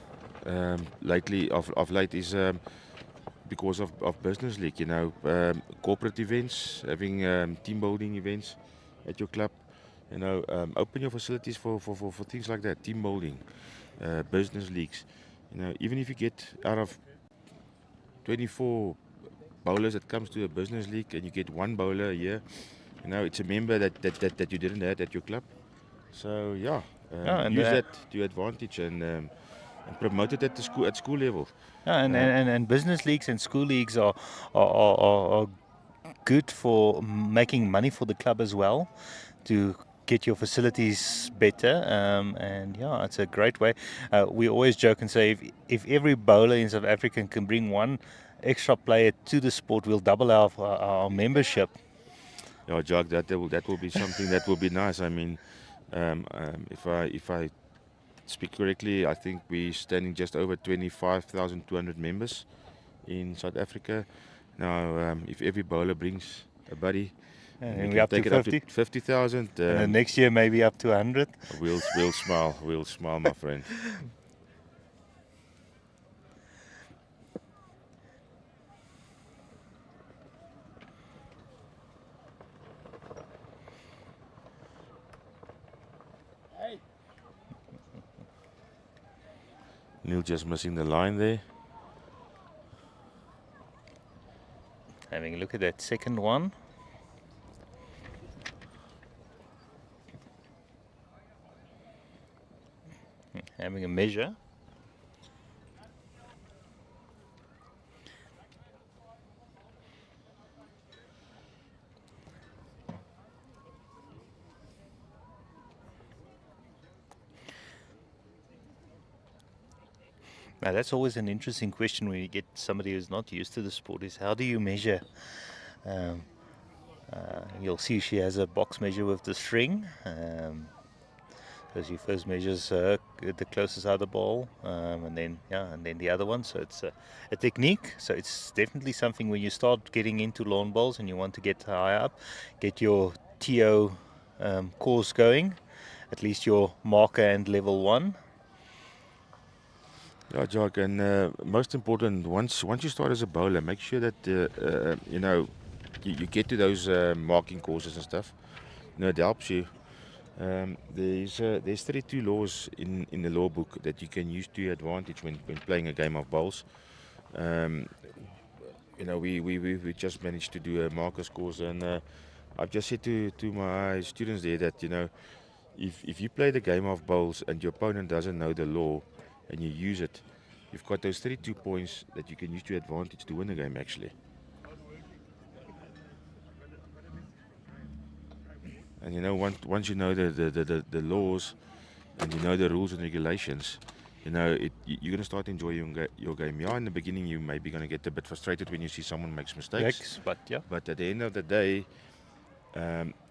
lately of late is because of business league. You know, corporate events, having team building events at your club. You know, open your facilities for things like that, team building, business leagues. You know, even if you get out of 24 bowlers that comes to a business league and you get one bowler a year, you know, it's a member that you didn't have at your club. So yeah, use that to your advantage, and promote it at school level. And business leagues and school leagues are good for making money for the club as well, to get your facilities better, and yeah, it's a great way. We always joke and say if every bowler in South Africa can bring one extra player to the sport, we'll double our membership. Yeah, Jack, that will be something that will be nice. I mean, if I speak correctly, I think we're standing just over 25,200 members in South Africa. Now, if every bowler brings a buddy, And we then can we're up to take it up 50. to 50,000. And then next year maybe up to 100. We'll smile, my friend. Neil just missing the line there. Having a look at that second one. Having a measure. Now that's always an interesting question when you get somebody who's not used to the sport, is how do you measure? You'll see she has a box measure with the string. So she first measures the closest other ball, and then the other one. So it's a technique. So it's definitely something when you start getting into lawn bowls and you want to get high up, get your TO course going, at least your marker and level 1. Yeah, Jock, and most important, once you start as a bowler, make sure that you get to those marking courses and stuff. It helps you. There's 32 laws in the law book that you can use to your advantage when playing a game of bowls. We just managed to do a markers course, and I've just said to my students there that if you play the game of bowls and your opponent doesn't know the law and you use it, you've got those 32 points that you can use to your advantage to win the game actually. And once you know the laws and you know the rules and regulations, you're going to start enjoying your game. Yeah, in the beginning you may be going to get a bit frustrated when you see someone makes mistakes. But at the end of the day,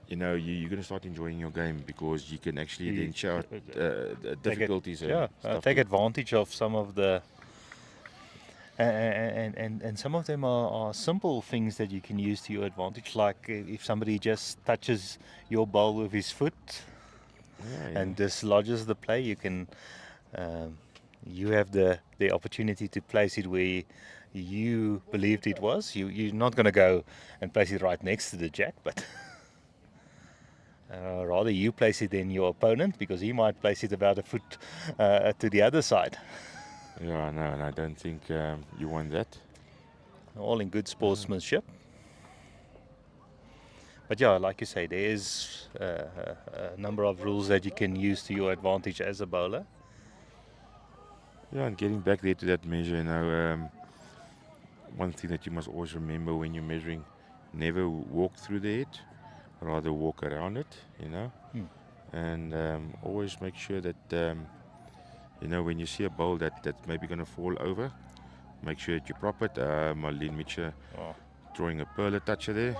you're going to start enjoying your game because you can actually then shout difficulties take advantage of some of the and some of them are simple things that you can use to your advantage, like if somebody just touches your ball with his foot and dislodges the play, you can you have the opportunity to place it where you believed it was. You're not going to go and place it right next to the jack, but rather you place it in your opponent, because he might place it about a foot to the other side. Yeah, no, and I don't think you want that. All in good sportsmanship. But yeah, like you say, there is a number of rules that you can use to your advantage as a bowler. Yeah, and getting back there to that measure, one thing that you must always remember when you're measuring, never walk through the head, rather walk around it, And always make sure that, when you see a bowl that's maybe going to fall over, make sure that you prop it. Marlene Mitchell drawing a perler toucher there.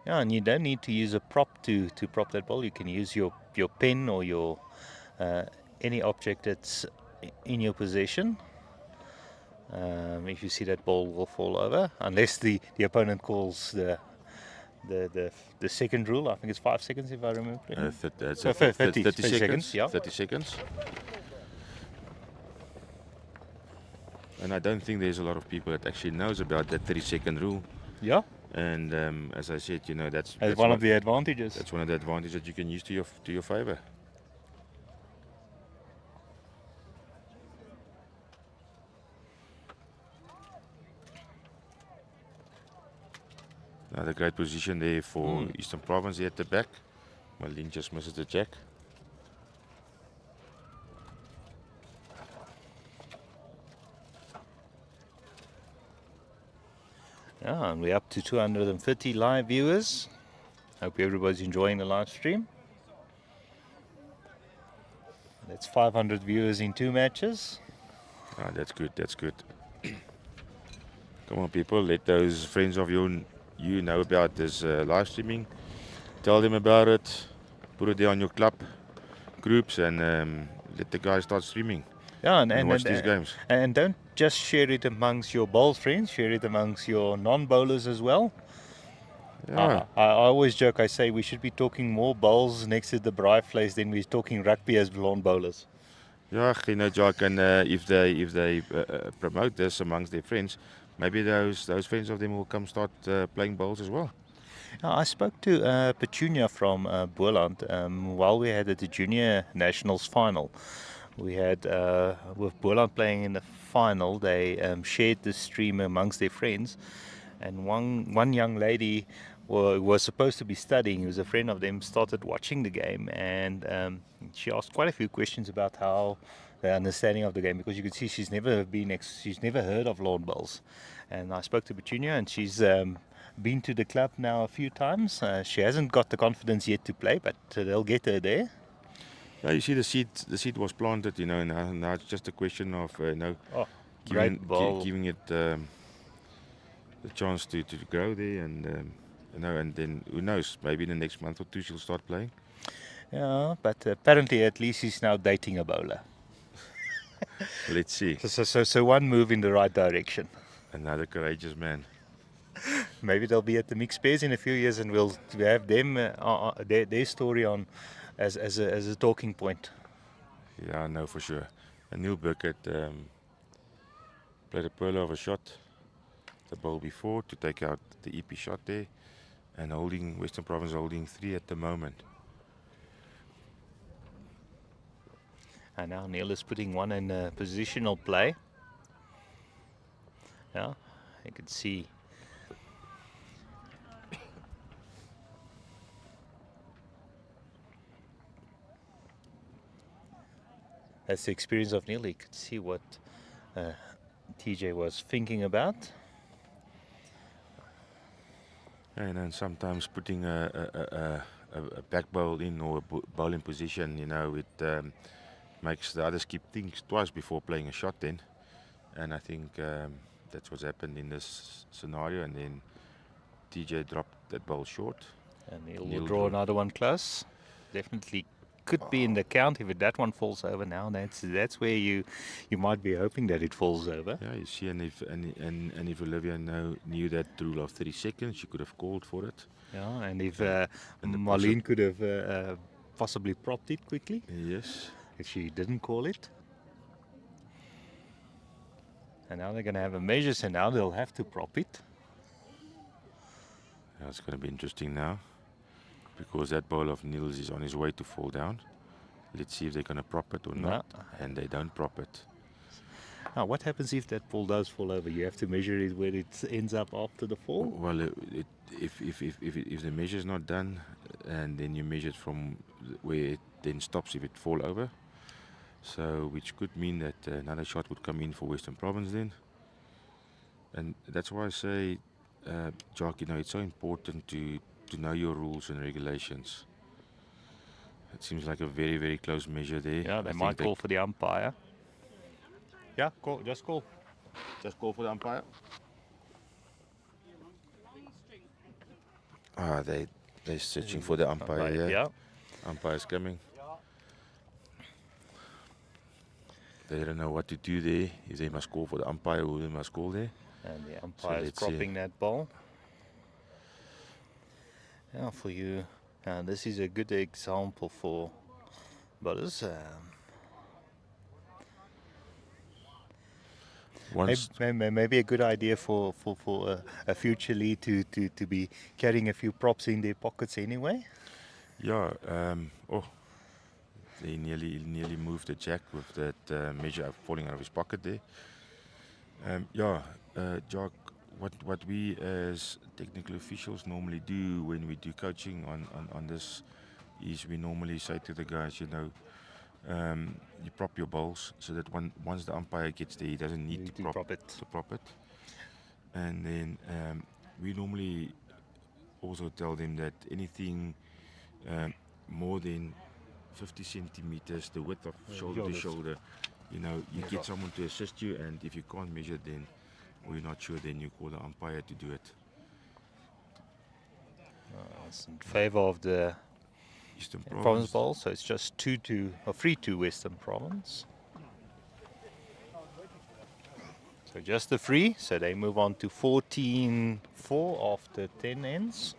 Yeah, and you don't need to use a prop to prop that ball. You can use your pen or your any object that's in your possession. If you see that ball will fall over, unless the opponent calls the second rule. I think it's 5 seconds if I remember. 30 seconds. Yeah. 30 seconds. And I don't think there's a lot of people that actually knows about that 30-second rule. Yeah. And as I said, that's one of the advantages. That's one of the advantages that you can use to your favor. Another great position there for Eastern Province there at the back. Marlene just misses the jack. Yeah, and we're up to 250 live viewers. Hope everybody's enjoying the live stream. That's 500 viewers in 2 matches. That's good, that's good. Come on, people, let those friends of you know about this live streaming, tell them about it, put it there on your club groups, and let the guys start streaming Yeah, and watch these games. and don't just share it amongst your bowl friends, share it amongst your non-bowlers as well. Yeah, I always joke, I say we should be talking more bowls next to the braai vleis than we're talking rugby as lawn bowlers. yeah, you know, Jock, and if they promote this amongst their friends, maybe those friends of them will come start playing bowls as well. I spoke to Petunia from Boland while we had at the Junior Nationals final. We had, with Boland playing in the final, they shared the stream amongst their friends. And one young lady was supposed to be studying, who was a friend of them, started watching the game. And she asked quite a few questions about how the understanding of the game, because you could see she's never heard of lawn bowls. And I spoke to Petunia, and she's been to the club now a few times. She hasn't got the confidence yet to play, but they'll get her there. Yeah, you see the seed was planted, you know, and now it's just a question of giving it the chance to grow there, and you know, and then who knows, maybe in the next month or two she'll start playing. Yeah, but apparently at least he's now dating a bowler. Let's see. So one move in the right direction. Another courageous man. Maybe they'll be at the mixed pairs in a few years, and we'll have them their story on as a talking point. Yeah, I know for sure. And Neil Burkett played a pearl of a shot the bowl before to take out the EP shot there, and holding Western Province holding 3 at the moment. And now Neil is putting one in positional play. Yeah, you can see. That's the experience of Neil. You could see what TJ was thinking about. And sometimes putting a back bowl in or a bowling position, you know, it makes the others keep things twice before playing a shot then. And I think that's what's happened in this scenario. And then TJ dropped that bowl short. And Neil will draw another one close. Definitely could be in the count if that one falls over now. That's where you might be hoping that it falls over. Yeah, you see, and if Olivia knew that rule of 30 seconds, she could have called for it. Yeah, and if Marlene could have possibly propped it quickly. Yes. If she didn't call it. And now they're going to have a measure, so now they'll have to prop it. Yeah, it's going to be interesting now, because that ball of Niels is on his way to fall down. Let's see if they're going to prop it or not. And they don't prop it. Now, what happens if that ball does fall over? You have to measure it where it ends up after the fall? Well, if the measure is not done, and then you measure it from where it then stops if it fall over. So, which could mean that another shot would come in for Western Province then. And that's why I say, Jock, you know, it's so important to know your rules and regulations. It seems like a very, very close measure there. Yeah, they might call for the umpire. Yeah, call. Just call. Just call for the umpire. They're searching for the umpire. Yeah. Umpire's coming. They don't know what to do there. If they must call for the umpire, or they must call there. And the umpire is dropping that ball. Yeah, for you, this is a good example for bowlers. Maybe a good idea for a future lead to be carrying a few props in their pockets anyway. Yeah. They nearly moved the jack with that measure falling out of his pocket there. Jack, what we as technical officials normally do when we do coaching on this is we normally say to the guys, you know, you prop your bowls so that once the umpire gets there, he doesn't need to prop it. And then we normally also tell them that anything more than 50 centimeters, the width of shoulder to shoulder, you know, you get someone to assist you, and if you can't measure, then or you're not sure, then you call the umpire to do it. It's in favor of the Eastern Province Province. Bowl, so it's just 2-2 or 3-2 Western Province. So just the free, so they move on to 14-4 after 10 ends.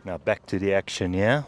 Now back to the action here.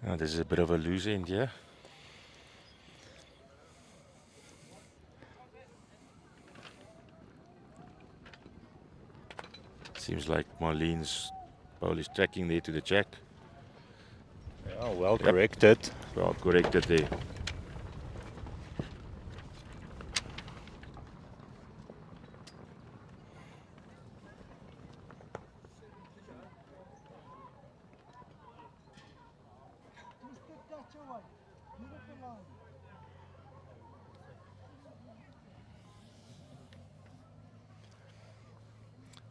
Now, this is a bit of a loose end here. Seems like Marlene's bowl is tracking there to the jack. Yeah, well Yep. corrected. Well corrected there.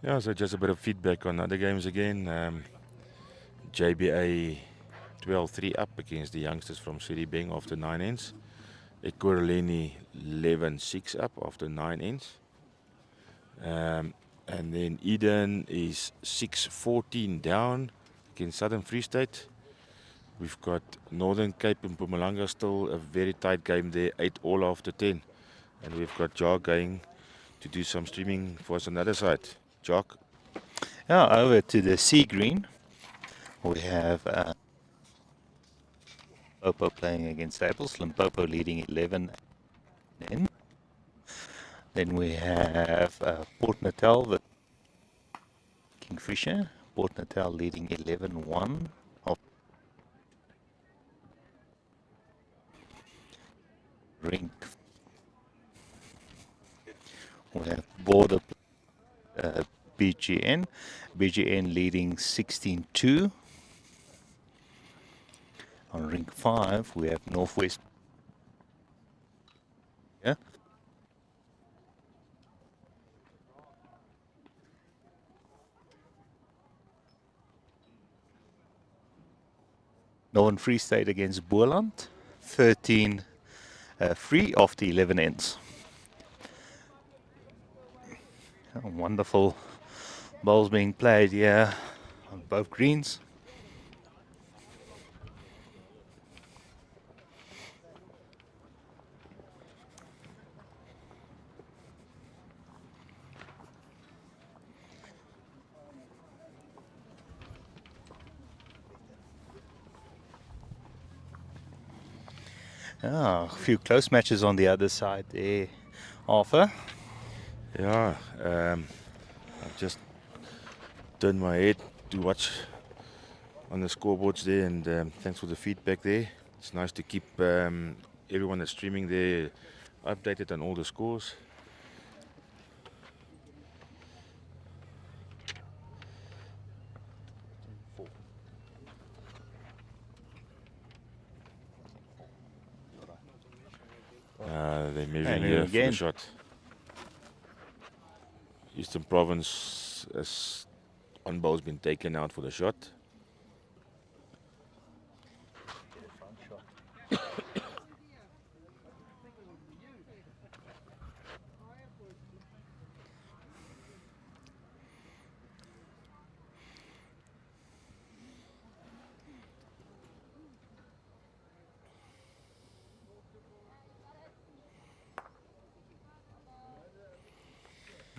Yeah, so just a bit of feedback on other games again. JBA 12-3 up against the youngsters from Suribeng after 9 ends. Ekurhuleni 11-6 up after 9 ends. And then Eden is 6-14 down against Southern Free State. We've got Northern Cape and Mpumalanga still a very tight game there, 8 all after 10. And we've got Jock going to do some streaming for us on the other side. Jock. Now over to the sea green. We have Limpopo playing against Staples. Limpopo leading 11. Then we have Port Natal with Kingfisher. Port Natal leading 11-1. Rink. We have Border BGN. BGN leading 16-2. On Rink 5, we have Northwest. Yeah. Northern Free State against Boland, 13 free after 11 ends. Oh, wonderful bowls being played here on both greens. A few close matches on the other side there, Arthur. Yeah, I've just turned my head to watch on the scoreboards there, and thanks for the feedback there. It's nice to keep everyone that's streaming there updated on all the scores. They're measuring here for the shot. Eastern Province has one ball's been taken out for the shot.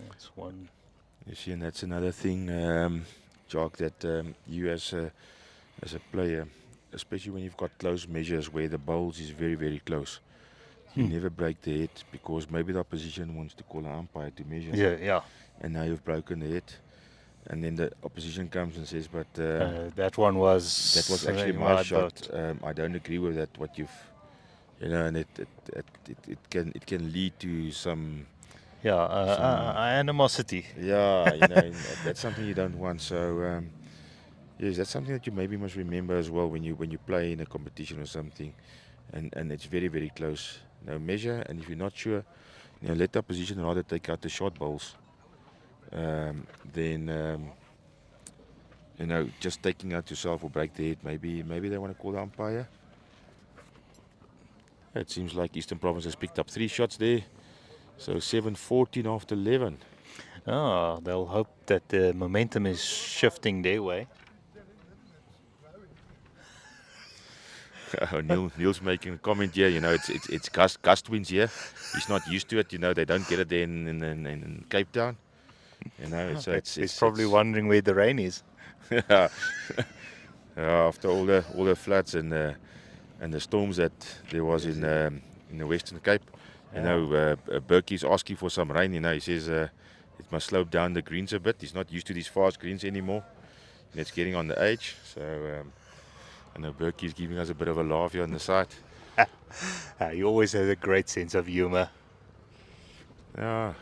That's one. You see, and that's another thing, Jock, that you as a player, especially when you've got close measures where the bowls is very, very close, you never break the head because maybe the opposition wants to call an umpire to measure. Yeah. And now you've broken the head. And then the opposition comes and says, but that was actually my shot. I don't agree with that. What you've, and it can lead to some animosity. Yeah, that's something you don't want. So yes, that's something that you maybe must remember as well when you play in a competition or something, and it's very, very close. Measure, and if you're not sure, let the opposition rather take out the short bowls. Then just taking out yourself will break the head. Maybe they want to call the umpire. It seems like Eastern Province has picked up 3 shots there. So 7-14 after 11. They'll hope that the momentum is shifting their way. Neil's making a comment here. It's gust winds here. He's not used to it. They don't get it there in Cape Town. So he's probably wondering where the rain is. After all the floods and the storms that there was in the Western Cape, Burkett's asking for some rain. He says it must slow down the greens a bit. He's not used to these fast greens anymore. And it's getting on the age. So I know Burkett's giving us a bit of a laugh here on the side. He always has a great sense of humor. Yeah,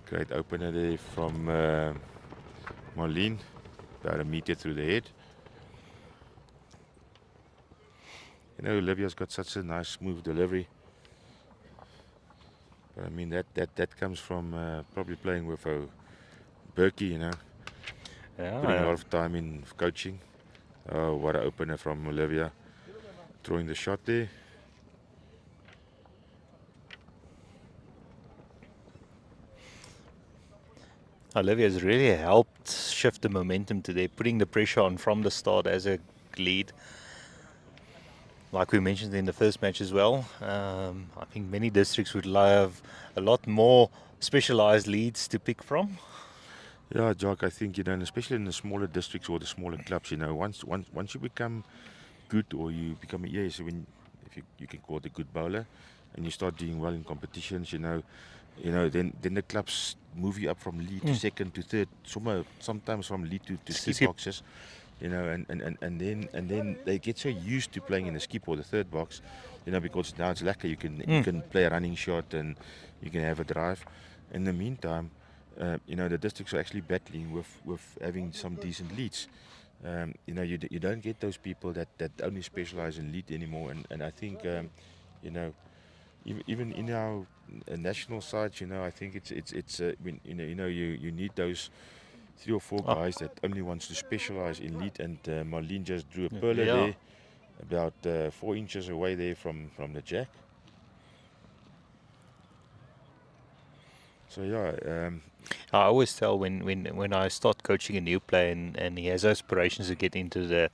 great opener there from Mclean. About a meter through the head. Olivia's got such a nice smooth delivery. But I mean that comes from probably playing with Burkett, putting a lot of time in coaching. Oh, what an opener from Olivia, throwing the shot there. Olivia's really helped shift the momentum today, putting the pressure on from the start as a lead. Like we mentioned in the first match as well, I think many districts would love a lot more specialized leads to pick from. Yeah, Jock, I think, and especially in the smaller districts or the smaller clubs, once you become good, or you become if you can call it a good bowler, and you start doing well in competitions, then the clubs move you up from lead to second to third, sometimes from lead to skip boxes, and then they get so used to playing in the skip or the third box, because now it's lacquer. You can play a running shot and you can have a drive. In the meantime, the districts are actually battling with having some decent leads. You don't get those people that only specialize in lead anymore, and I think even in our national sides, I think it's you need those 3 or 4 guys that only wants to specialize in lead, and Mclean just drew a pearler there. about 4 inches away there from the jack. So yeah, I always tell when I start coaching a new player and he has aspirations to get into the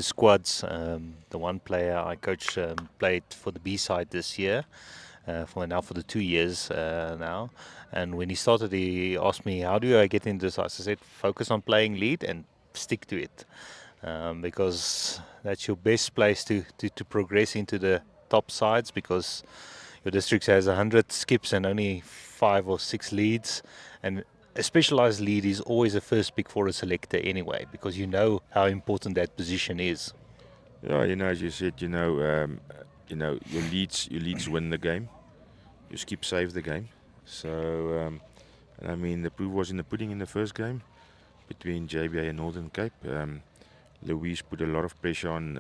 squads. The one player I coach played for the B side this year, for the 2 years now. And when he started, he asked me, "How do I get into this?" I said, "Focus on playing lead and stick to it, because that's your best place to progress into the top sides. Because your district has 100 skips and only 5 or 6 leads, and a specialized lead is always a first pick for a selector anyway, because you know how important that position is." yeah, as you said, your leads win the game. Your skip save the game. So, and I mean, the proof was in the pudding in the first game between JBA and Northern Cape. Louise put a lot of pressure on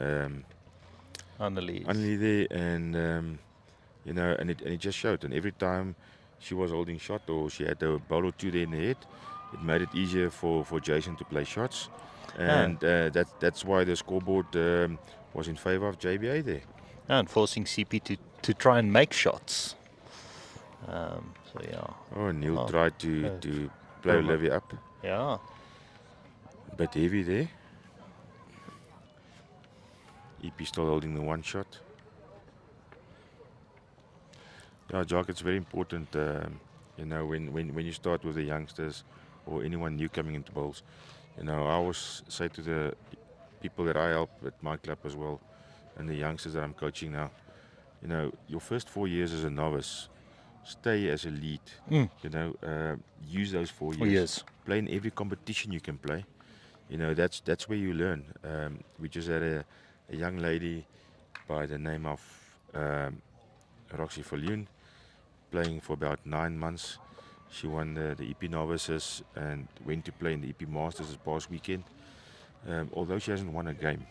Annelies. Annelie there, and and it just showed. And every time she was holding shot or she had a ball or two there in the head, it made it easier for Jason to play shots, and that's why the scoreboard was in favour of JBA there. And forcing CP to try and make shots. So yeah. Oh, Neil Oh, tried to play Olivia up, Yeah. but heavy there. EP still holding the one shot. Yeah, Jock, it's very important, when you start with the youngsters or anyone new coming into bowls. I always say to the people that I help at my club as well, and the youngsters that I'm coaching now, your first 4 years as a novice, stay as a lead. Use those 4 years. Yes. Play in every competition you can play. That's where you learn. We just had a young lady by the name of Roxy Falloon playing for about 9 months. She won the EP Novices and went to play in the EP Masters this past weekend. Although she hasn't won a game,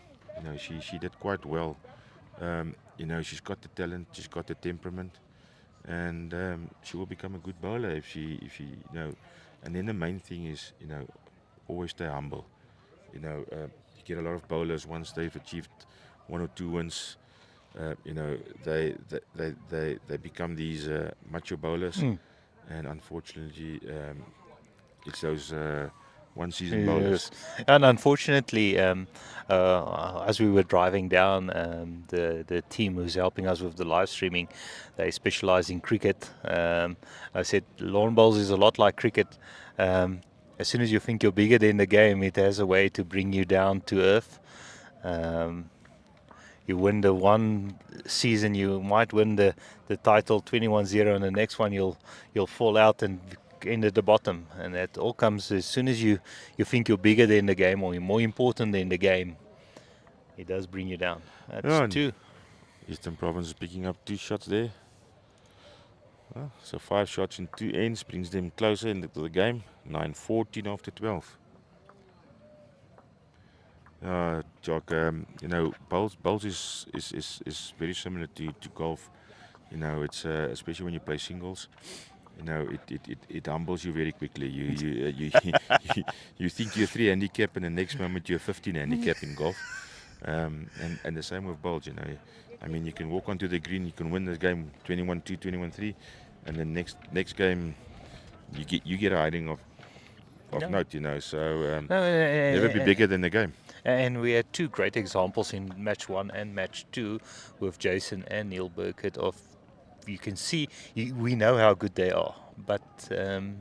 she did quite well. She's got the talent, she's got the temperament, and she will become a good bowler if she And then the main thing is always stay humble. You get a lot of bowlers once they've achieved 1 or 2 wins. They become these macho bowlers, and unfortunately, it's those one-season bowlers. And unfortunately, as we were driving down, the team who's helping us with the live streaming, they specialize in cricket. I said lawn bowls is a lot like cricket. As soon as you think you're bigger than the game, it has a way to bring you down to earth. You win the one season, you might win the title 21-0, and the next one you'll fall out and end at the bottom. And that all comes as soon as you think you're bigger than the game or you're more important than the game. It does bring you down. That's 2. Eastern Province is picking up 2 shots there. So 5 shots in 2 ends brings them closer into the game. 9-14 after 12. Jock, bowls is very similar to golf. It's especially when you play singles. It humbles you very quickly. You you think you're 3 handicap, and the next moment you're 15 handicap in golf. And the same with bowls. I mean, you can walk onto the green, you can win this game 21-2, 21-3, and the next game you get a hiding of note. So never be bigger than the game. And we had 2 great examples in match 1 and match 2 with Jason and Neil Burkett. You can see, we know how good they are, but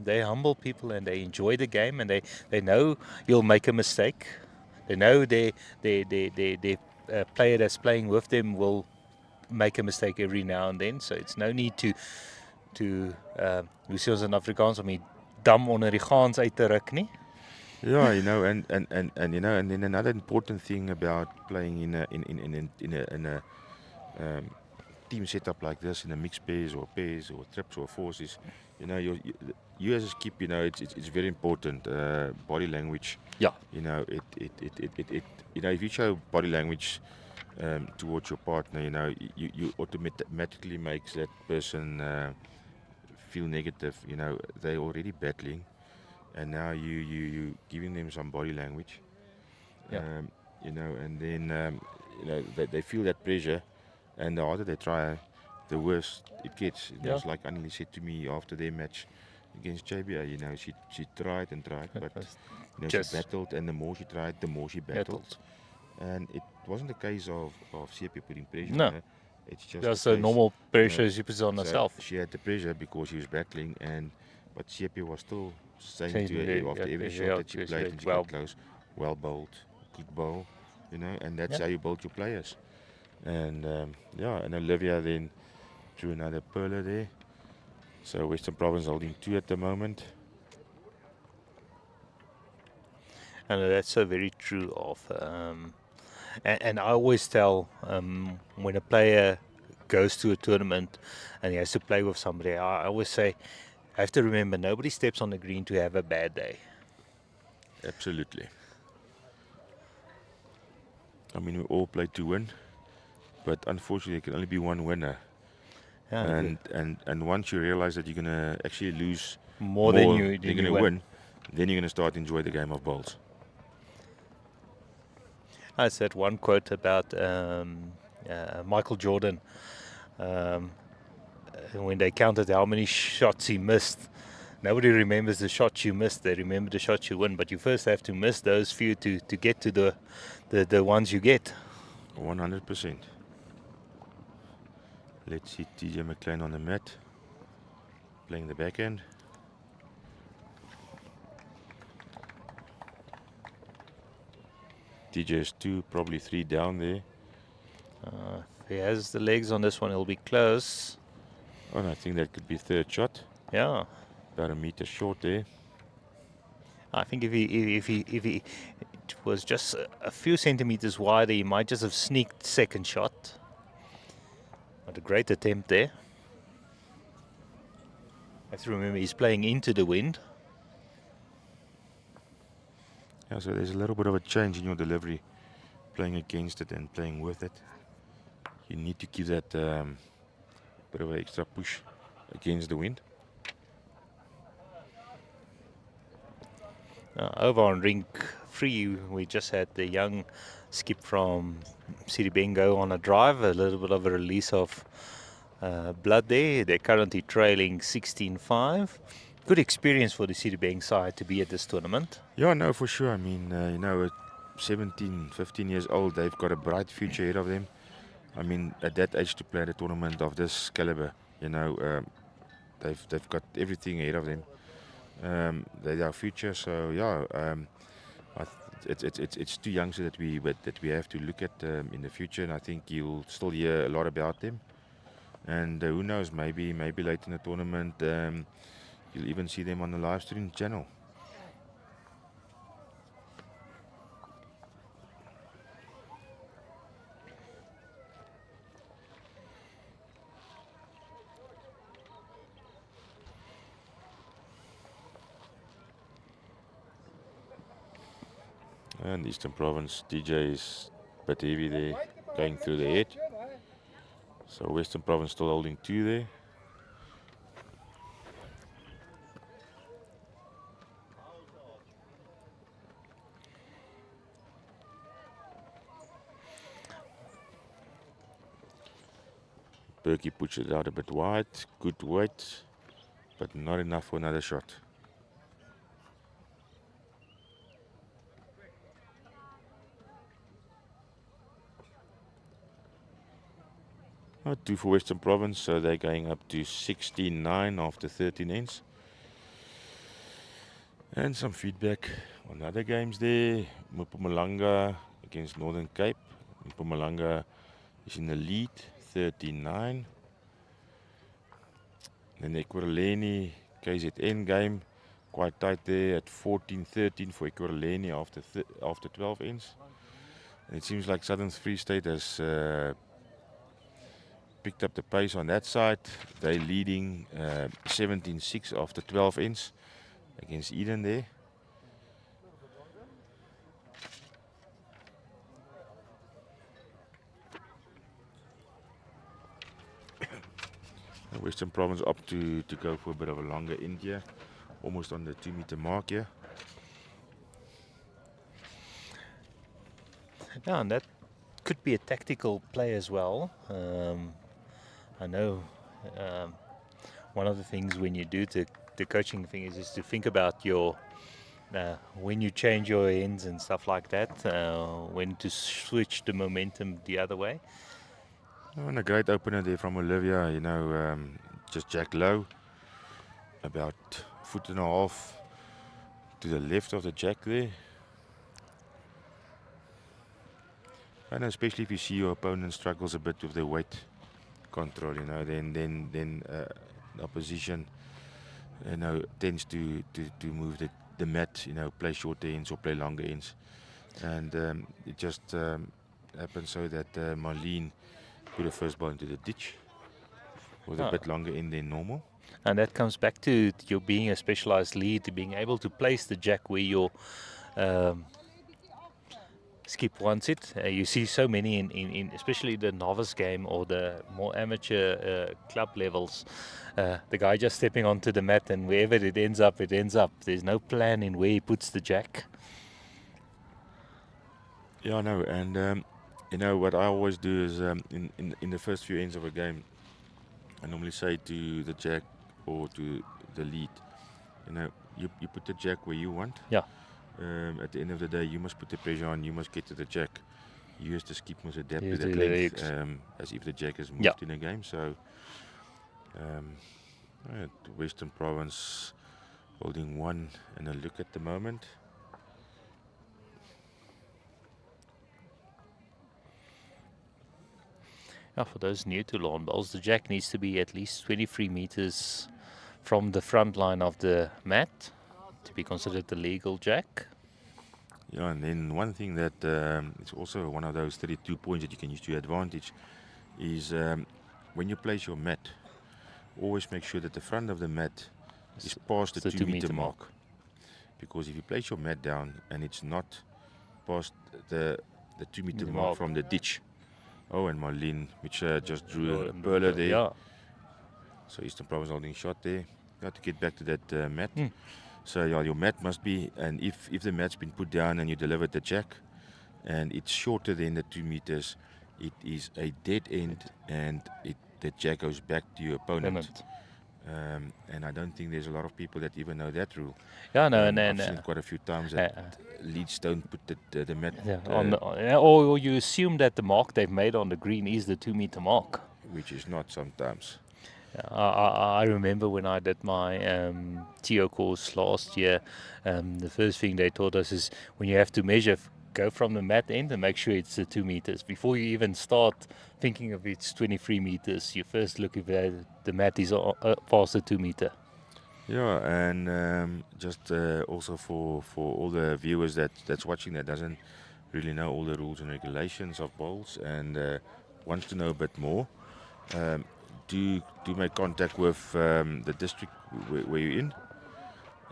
they humble people and they enjoy the game, and they know you'll make a mistake. They know their player that's playing with them will make a mistake every now and then. So it's no need to hoe sê ons in Afrikaans, om die dam onder die gaans uit te ruk nie. Yeah, and then another important thing about playing in a team setup like this, in a mixed pairs or trips or fours, is you as a skip, it's very important. Body language. Yeah. If you show body language towards your partner, you automatically makes that person feel negative. They're already battling, and now you giving them some body language. Yeah. And then they feel that pressure, and the harder they try, the worse it gets. It was like Anneli said to me after their match against JBA. She tried and tried, but she battled, and the more she tried, the more she battled. And it wasn't a case of CP putting pressure on her. It's just the normal pressure she puts on herself. She had the pressure because she was battling, but CP was still saying to her after every shot that she played and she got close, well bowled, good bowl, and that's how you build your players. And and Olivia then threw another perler there. So Western Province holding 2 at the moment. And that's so very true of, and I always tell when a player goes to a tournament and he has to play with somebody, I always say, I have to remember, nobody steps on the green to have a bad day. Absolutely. I mean, we all play to win, but unfortunately, there can only be one winner. And once you realize that you're going to actually lose more than you're going to win, then you're going to start to enjoy the game of bowls. I said one quote about Michael Jordan when they counted how many shots he missed. Nobody remembers the shots you missed. They remember the shots you win. But you first have to miss those few to get to the ones you get. 100%. Let's see TJ Mclean on the mat, playing the backhand. TJ is 2, probably 3 down there. If he has the legs on this one, he'll be close. Oh, and I think that could be 3rd shot. Yeah. About a meter short there. I think if he was just a few centimeters wider, he might just have sneaked 2nd shot. But a great attempt there. I have to remember he's playing into the wind. Yeah, so there's a little bit of a change in your delivery, playing against it and playing with it. You need to give that bit of an extra push against the wind. Over on Rink 3, we just had the young skip from City go on a drive, a little bit of a release of blood there. They're currently trailing 16-5. Good experience for the City side to be at this tournament. Yeah, no, for sure. I mean, at 17, 15 years old, they've got a bright future ahead of them. I mean, at that age to play at a tournament of this caliber, they've got everything ahead of them. They're our future, so yeah, it's too young so that we have to look at in the future, and I think you'll still hear a lot about them. And who knows, maybe late in the tournament, you'll even see them on the live stream channel. And Eastern Province DJ is a bit heavy there, going through the head. So Western Province still holding 2 there. Burkett puts it out a bit wide, good weight, but not enough for another shot. Not 2 for Western Province, so they're going up to 16-9 after 13 ends. And some feedback on other games there. Mpumalanga against Northern Cape. Mpumalanga is in the lead, 13-9. Then the Ekurhuleni KZN game, quite tight there at 14-13 for Ekurhuleni after 12 ends. And it seems like Southern Free State has picked up the pace on that side. They're leading 17-6 after 12 ends against Eden there. Western Province up to go for a bit of a longer end here, almost on the 2-meter mark here. Yeah, and that could be a tactical play as well. I know one of the things when you do the coaching thing is to think about your when you change your ends and stuff like that, when to switch the momentum the other way. Oh, and a great opener there from Olivia, just jack low, about foot and a half to the left of the jack there. And especially if you see your opponent struggles a bit with the weight control, then the opposition, tends to move the mat, play shorter ends or play longer ends. And it just happened so that Mclean put the first ball into the ditch with a bit longer end than normal. And that comes back to your being a specialized lead, to being able to place the jack where your skip wants it. You see so many in especially the novice game or the more amateur club levels. The guy just stepping onto the mat, and wherever it ends up, it ends up. There's no plan in where he puts the jack. Yeah, I know. And what I always do is in the first few ends of a game, I normally say to the jack or to the lead, you put the jack where you want. Yeah. At the end of the day, you must put the pressure on. You must get to the jack. You as the skip must adapt Use to that the length, legs. as if the jack is moved in a game. So, Western Province holding one and a look at the moment. Yeah, for those new to lawn bowls, the jack needs to be at least 23 meters from the front line of the mat to be considered the legal jack. Yeah, and then one thing that is also one of those 32 points that you can use to your advantage is when you place your mat, always make sure that the front of the mat is past the 2 meter mark. Because if you place your mat down and it's not past the 2 meter mark from the ditch. Oh, and Mclean, which just drew a perler there. Yeah. So Eastern Province holding shot there. You have to get back to that mat. So yeah, your mat must be, and if the mat's been put down and you delivered the jack, and it's shorter than the 2 meters, it is a dead end, and the jack goes back to your opponent. And I don't think there's a lot of people that even know that rule. Yeah, no, I've seen it quite a few times that leads don't put the mat. Or you assume that the mark they've made on the green is the 2 meter mark, which is not sometimes. I remember when I did my TO course last year, the first thing they taught us is when you have to measure, go from the mat end and make sure it's 2 meters. Before you even start thinking of it's 23 meters, you first look if the mat is past the 2 meter. Yeah, and just also for all the viewers that's watching that doesn't really know all the rules and regulations of bowls and wants to know a bit more, do make contact with the district where you're in,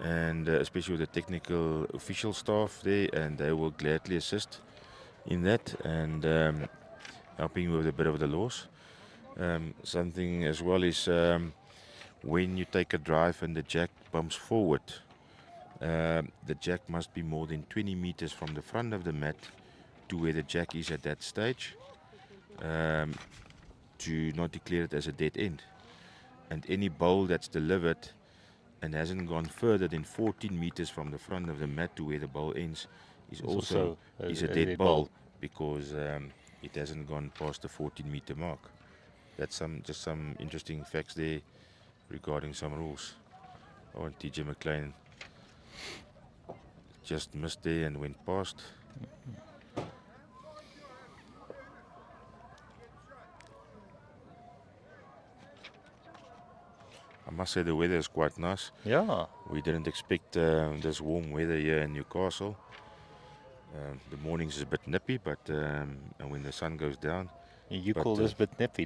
and especially with the technical official staff there, and they will gladly assist in that and helping with a bit of the laws. Something as well is when you take a drive and the jack bumps forward, the jack must be more than 20 meters from the front of the mat to where the jack is at that stage, to not declare it as a dead end. And any bowl that's delivered and hasn't gone further than 14 meters from the front of the mat to where the bowl ends is also a dead bowl, because it hasn't gone past the 14 meter mark. That's just some interesting facts there regarding some rules. Oh, and TJ Mclean just missed there and went past. I must say the weather is quite nice. Yeah. We didn't expect this warm weather here in Newcastle. The mornings is a bit nippy, but and when the sun goes down. You call this a bit nippy.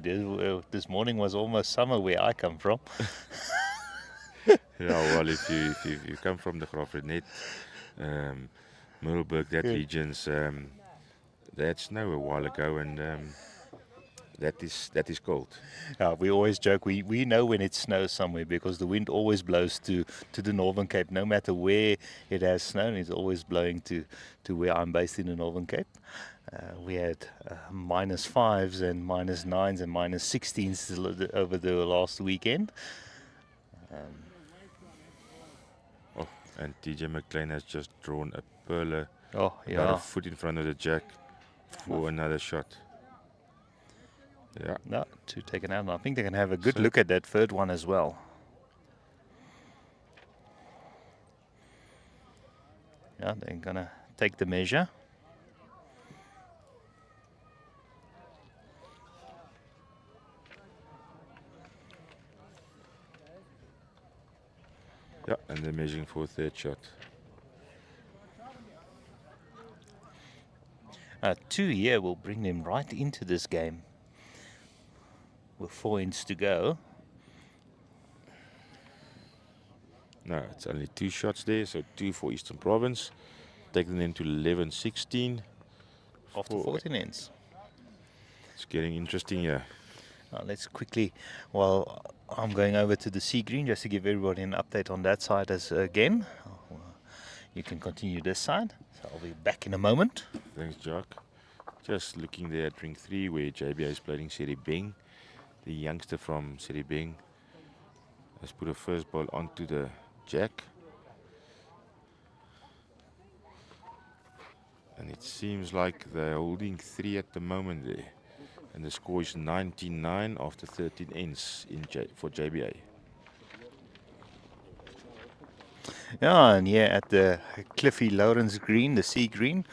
This morning was almost summer where I come from. Yeah, well, if you come from the Graaff-Reinet, Middelburg, that regions, they had snow a while ago, and that is cold. We always joke we know when it snows somewhere because the wind always blows to the Northern Cape. No matter where it has snowed, it's always blowing to where I'm based in the Northern Cape. We had -5s and -9s and -16s over the last weekend. Oh, and TJ Mclean has just drawn a perler Oh, about a yeah. foot in front of the jack for another shot. Yeah. No, two taken out. And I think they can have a good So- look at that third one as well. Yeah, they're going to take the measure. Yeah, and they're measuring for a third shot. 2 here will bring them right into this game. With 4 ends to go. No, it's only 2 shots there, so 2 for Eastern Province. Taking them to 11-16. After 14 ends. It's getting interesting here. Let's quickly, while I'm going over to the sea green, just to give everybody an update on that side as again. You can continue this side. So I'll be back in a moment. Thanks, Jock. Just looking there at ring 3 where JBA is playing Seri Bing. The youngster from Seri Bing has put a first ball onto the jack. And it seems like they're holding 3 at the moment there. And the score is 99 after 13 ends for JBA. Yeah, and here at the Cliffy Lawrence Green, the sea green,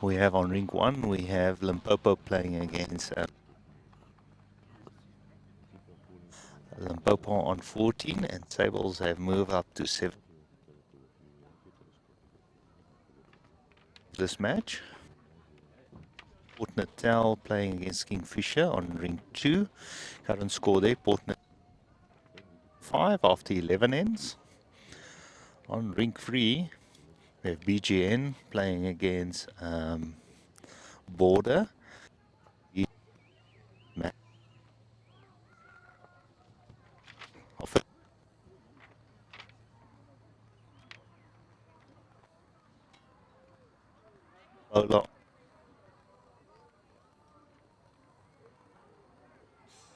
we have on rink 1, we have Limpopo playing against Limpopo on 14, and Sables have moved up to 7. This match. Port Natal playing against Kingfisher on rink 2. Current score there, Port Natal 5 after 11 ends. On rink 3, we have BGN playing against Border.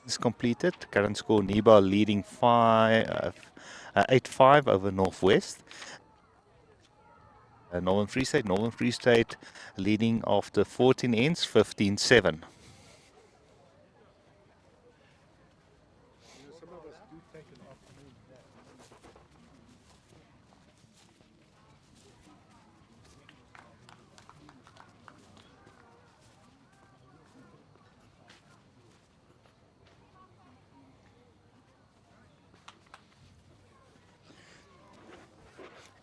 Is completed. Current score NIBA leading 8-5 over Northwest. Northern Free State leading after 14 ends 15-7.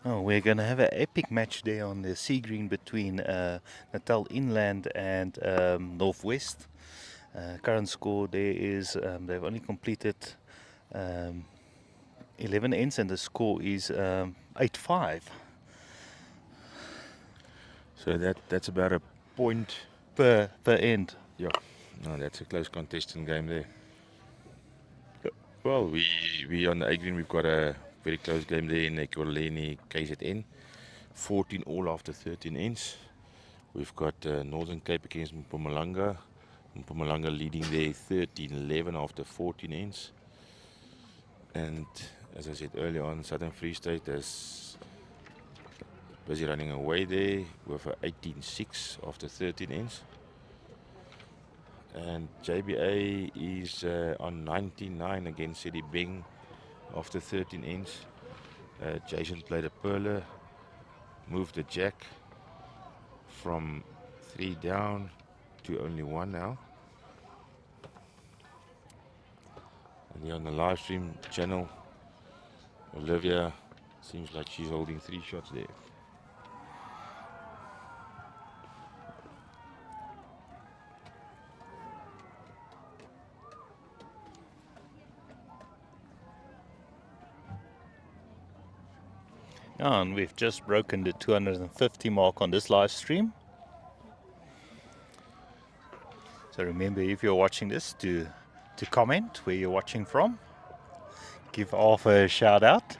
Oh, we're going to have an epic match there on the sea green between Natal Inland and Northwest. Current score there is they've only completed 11 ends and the score is 8-5. So that's about a point per end. Yeah, no, that's a close contested game there. Well, we on the A green, we've got a very close game there in Ekurhuleni KZN. 14 all after 13 ends. We've got Northern Cape against Mpumalanga. Mpumalanga leading there 13-11 after 14 ends. And as I said earlier on, Southern Free State is busy running away there with a 18-6 after 13 ends. And JBA is on 99 against Seri Bing after 13 ends. Jason played a perler, moved the jack from 3 down to only 1 now. And here on the live stream channel, Olivia seems like she's holding 3 shots there. And we've just broken the 250 mark on this live stream. So remember, if you're watching this, to comment where you're watching from. Give Arthur a shout out.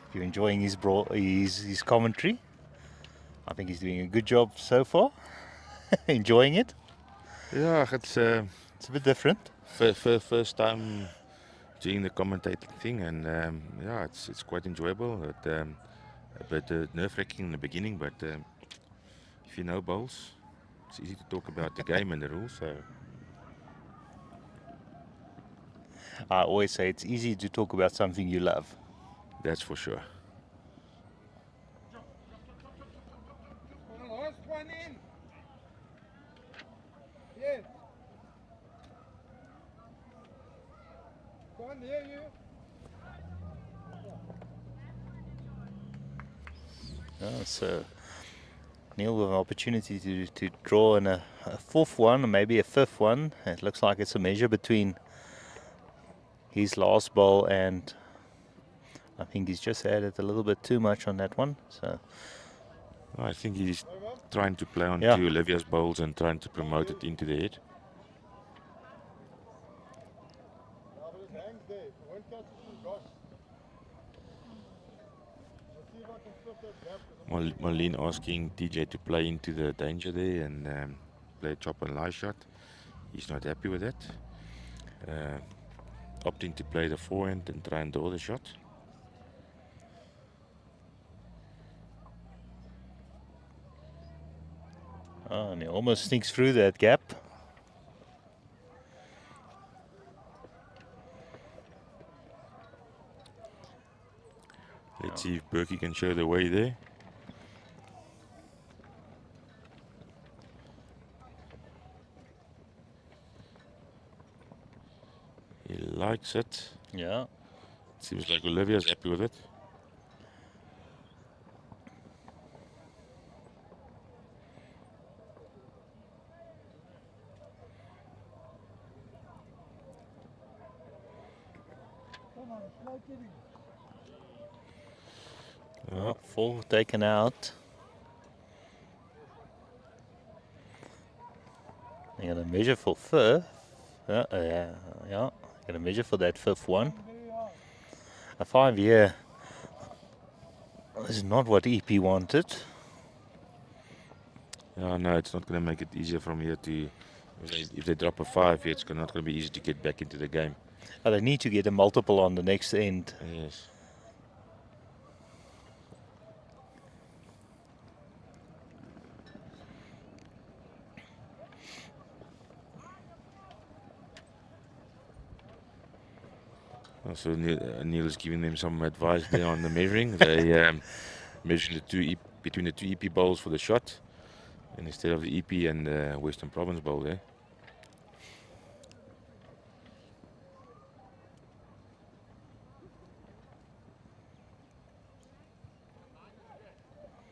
If you're enjoying his commentary, I think he's doing a good job so far. Enjoying it. Yeah, it's It's a bit different. first time doing the commentating thing, and yeah, it's quite enjoyable. A bit nerve-wracking in the beginning, but if you know bowls, it's easy to talk about the game and the rules. So I always say it's easy to talk about something you love. that's for sure. Last one in. Yes. Can't hear you. So Neil with an opportunity to draw in a fourth one or maybe a fifth one. It looks like it's a measure between his last bowl and I think he's just added a little bit too much on that one. So I think he's trying to play on Yeah. to Olivia's bowls and trying to promote it into the head. Mclean asking DJ to play into the danger there and play a chop and lie shot. He's not happy with that. Opting to play the forehand and try and draw the shot. and he almost sneaks through that gap. Let's see if Burkett can show the way there. He likes it. Yeah. Seems like Olivia's happy with it. Full taken out. They're going to measure for fifth. Yeah. Going to measure for that fifth one. A 5-year. This is not what EP wanted. Yeah, no, it's not going to make it easier from here to. If they drop a 5 here, it's not going to be easy to get back into the game. They need to get a multiple on the next end. Yes. So Neil is giving them some advice there on the measuring. They measure between the two EP bowls for the shot, and instead of the EP and the Western Province bowl there.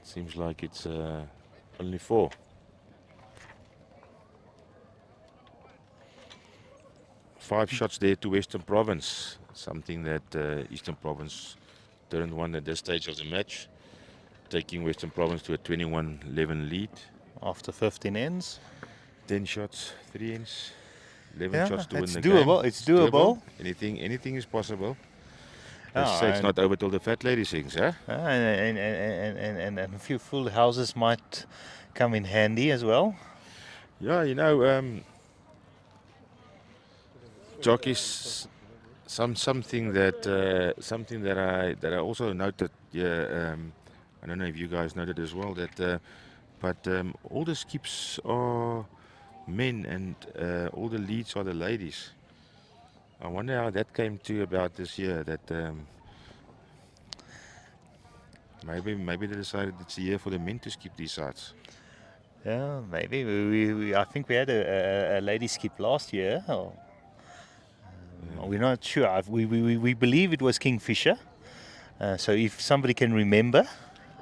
Seems like it's only 4. Five shots there to Western Province, something that Eastern Province didn't want at this stage of the match, taking Western Province to a 21-11 lead. After 15 ends. 10 shots, 3 ends, 11 shots to win the doable. game. It's doable. Anything is possible. Yeah, Say it's not over till the fat lady sings, huh? And a few full houses might come in handy as well. Yeah, you know, jockeys, something that I also noted. Yeah, I don't know if you guys noted as well that, but all the skips are men and all the leads are the ladies. I wonder how that came to about this year. That maybe they decided it's a year for the men to skip these sides. Yeah, maybe. I think we had a lady skip last year. We're not sure. We believe it was Kingfisher. So if somebody can remember,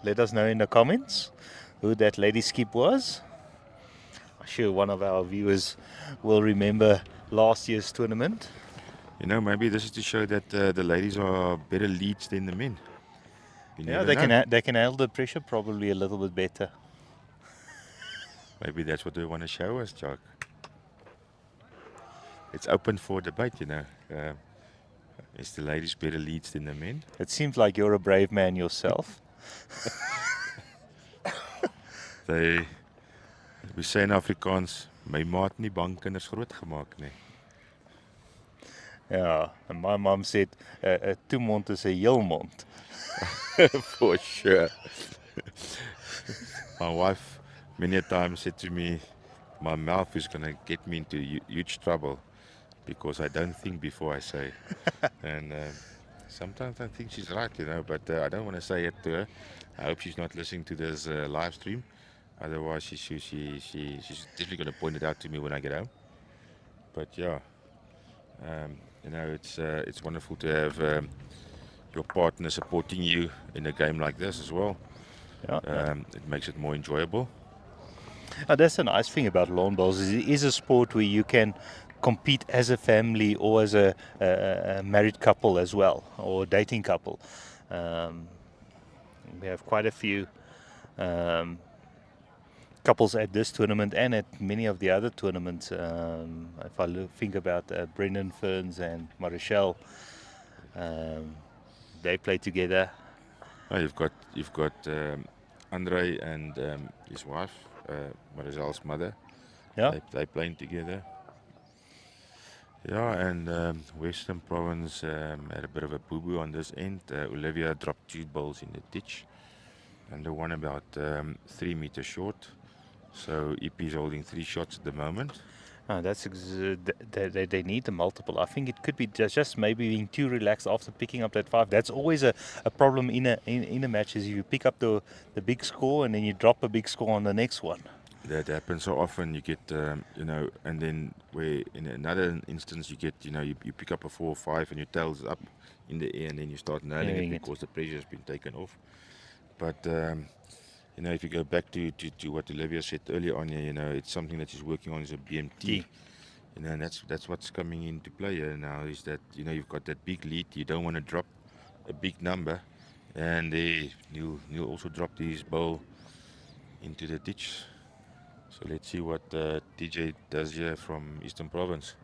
let us know in the comments who that lady skip was. I'm sure one of our viewers will remember last year's tournament. You know, maybe this is to show that the ladies are better leads than the men. Yeah, they can handle the pressure probably a little bit better. Maybe that's what they want to show us, Jock. it's open for debate, you know. Is the ladies better leads than the men? It seems like you're a brave man yourself. We sê in Afrikaans, my maat nie bankkinders groot gemaak nie. Yeah, and my mom said, two mond is a heel mond. For sure. My wife many times said to me, my mouth is going to get me into huge trouble because I don't think before I say. And sometimes I think she's right, you know, but I don't want to say it to her. I hope she's not listening to this live stream. Otherwise, she's definitely going to point it out to me when I get home. But yeah, you know, it's wonderful to have your partner supporting you in a game like this as well. Yeah. It makes it more enjoyable. That's the nice thing about lawn bowls. It is a sport where you can compete as a family or as a married couple as well, or a dating couple. We have quite a few couples at this tournament and at many of the other tournaments. If I think about Brendan Ferns and Marichelle, they play together. Oh, you've got Andre and his wife, Marichelle's mother. Yeah. They playing together. Yeah, and Western Province had a bit of a boo-boo on this end. Olivia dropped 2 balls in the ditch, and the one about 3 meters short. So EP is holding 3 shots at the moment. That's they need the multiple. I think it could be just maybe being too relaxed after picking up that 5. That's always a problem in a match, is if you pick up the big score and then you drop a big score on the next one. That happens so often. You get, you know, and then where in another instance you get, you know, you pick up a 4 or 5 and your tail's up in the air and then you start nailing it because the pressure has been taken off. But you know, if you go back to what Olivia said earlier on here, you know, it's something that she's working on is a BMT. You know, and that's what's coming into play here now, is that, you know, you've got that big lead, you don't want to drop a big number, and Neil also dropped his ball into the ditch. So let's see what DJ does here from Eastern Province.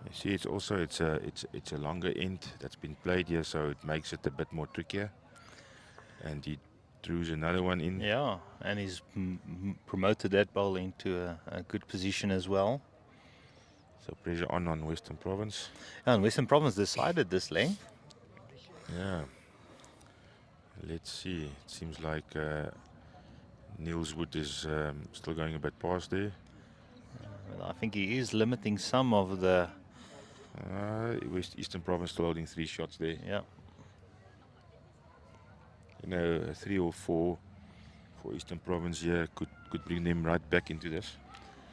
You see, it's a longer end that's been played here, so it makes it a bit more trickier. And he throws another one in. Yeah, and he's promoted that ball into a good position as well. So pressure on Western Province. And Western Province decided this length. Yeah. Let's see. It seems like Niels Wood is still going a bit past there. I think he is limiting some of the... Eastern Province still holding 3 shots there. Yeah. You know, 3 or 4 for Eastern Province here could bring them right back into this.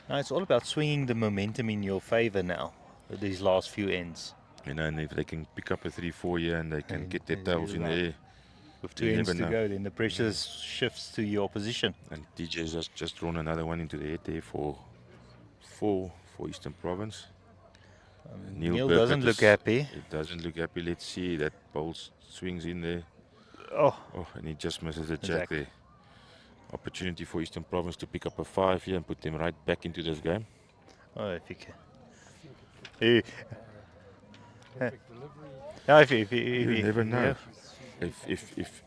No, it's all about swinging the momentum in your favor now, with these last few ends. You know, and if they can pick up a 3-4 here and they can get their tails in the air. With 2 ends to go, then the pressure shifts to your opposition. And DJ's just thrown another one into the head there for 4 for Eastern Province. Neil doesn't look happy. It doesn't look happy. Let's see, that ball swings in there. Oh, and he just misses the jack there. Opportunity for Eastern Province to pick up a 5 here and put them right back into this game. Oh, if you can. Yeah, You never know. Yeah. If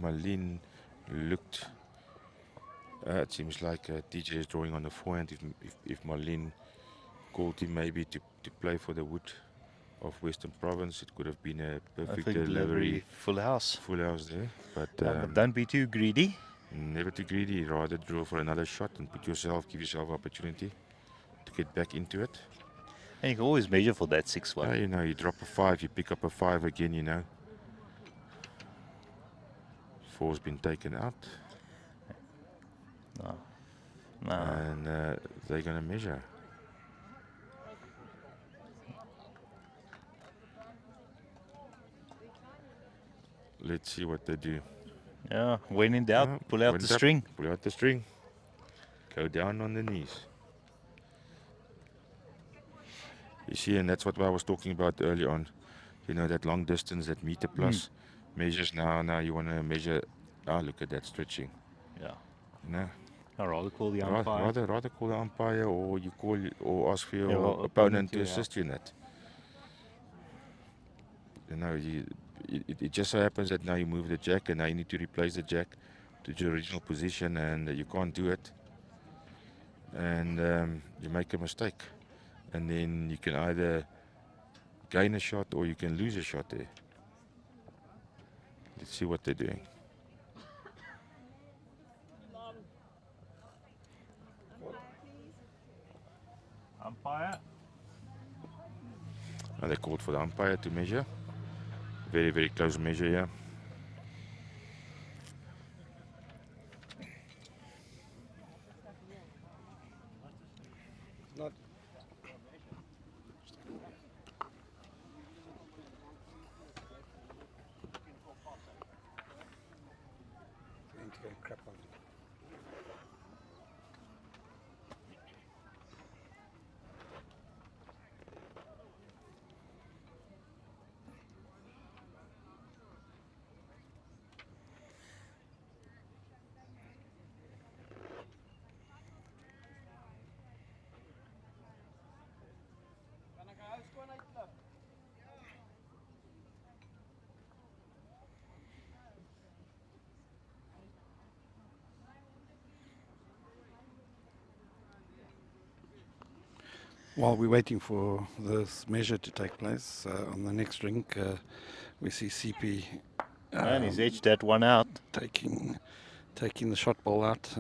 Mclean looked, it seems like DJ is drawing on the forehand. If Mclean called him maybe to play for the wood of Western Province, it could have been a perfect delivery. Full house there. But don't be too greedy. Never too greedy. Rather draw for another shot and give yourself opportunity to get back into it. And you can always measure for that 6-1. You know, you drop a 5, you pick up a 5 again, you know. 4's been taken out. No. And they're going to measure. Let's see what they do. Yeah, when in doubt, pull out the string. Pull out the string. Go down on the knees. You see, and that's what I was talking about earlier on. You know, that long distance, that meter plus measures now. Now you want to measure. Look at that stretching. Yeah. You know, I'd rather call the umpire. rather call the umpire, or you call or ask for your Your opponent to yeah. assist you in that. You know, it just so happens that now you move the jack, and now you need to replace the jack to the original position, and you can't do it, and you make a mistake, and then you can either gain a shot or you can lose a shot there. Let's see what they're doing. Umpire. They called for the umpire to measure. Very, very close measure, yeah. Not. Going to go crap on. While we're waiting for this measure to take place on the next rink, we see CP And he's edged that one out. taking the shot ball out,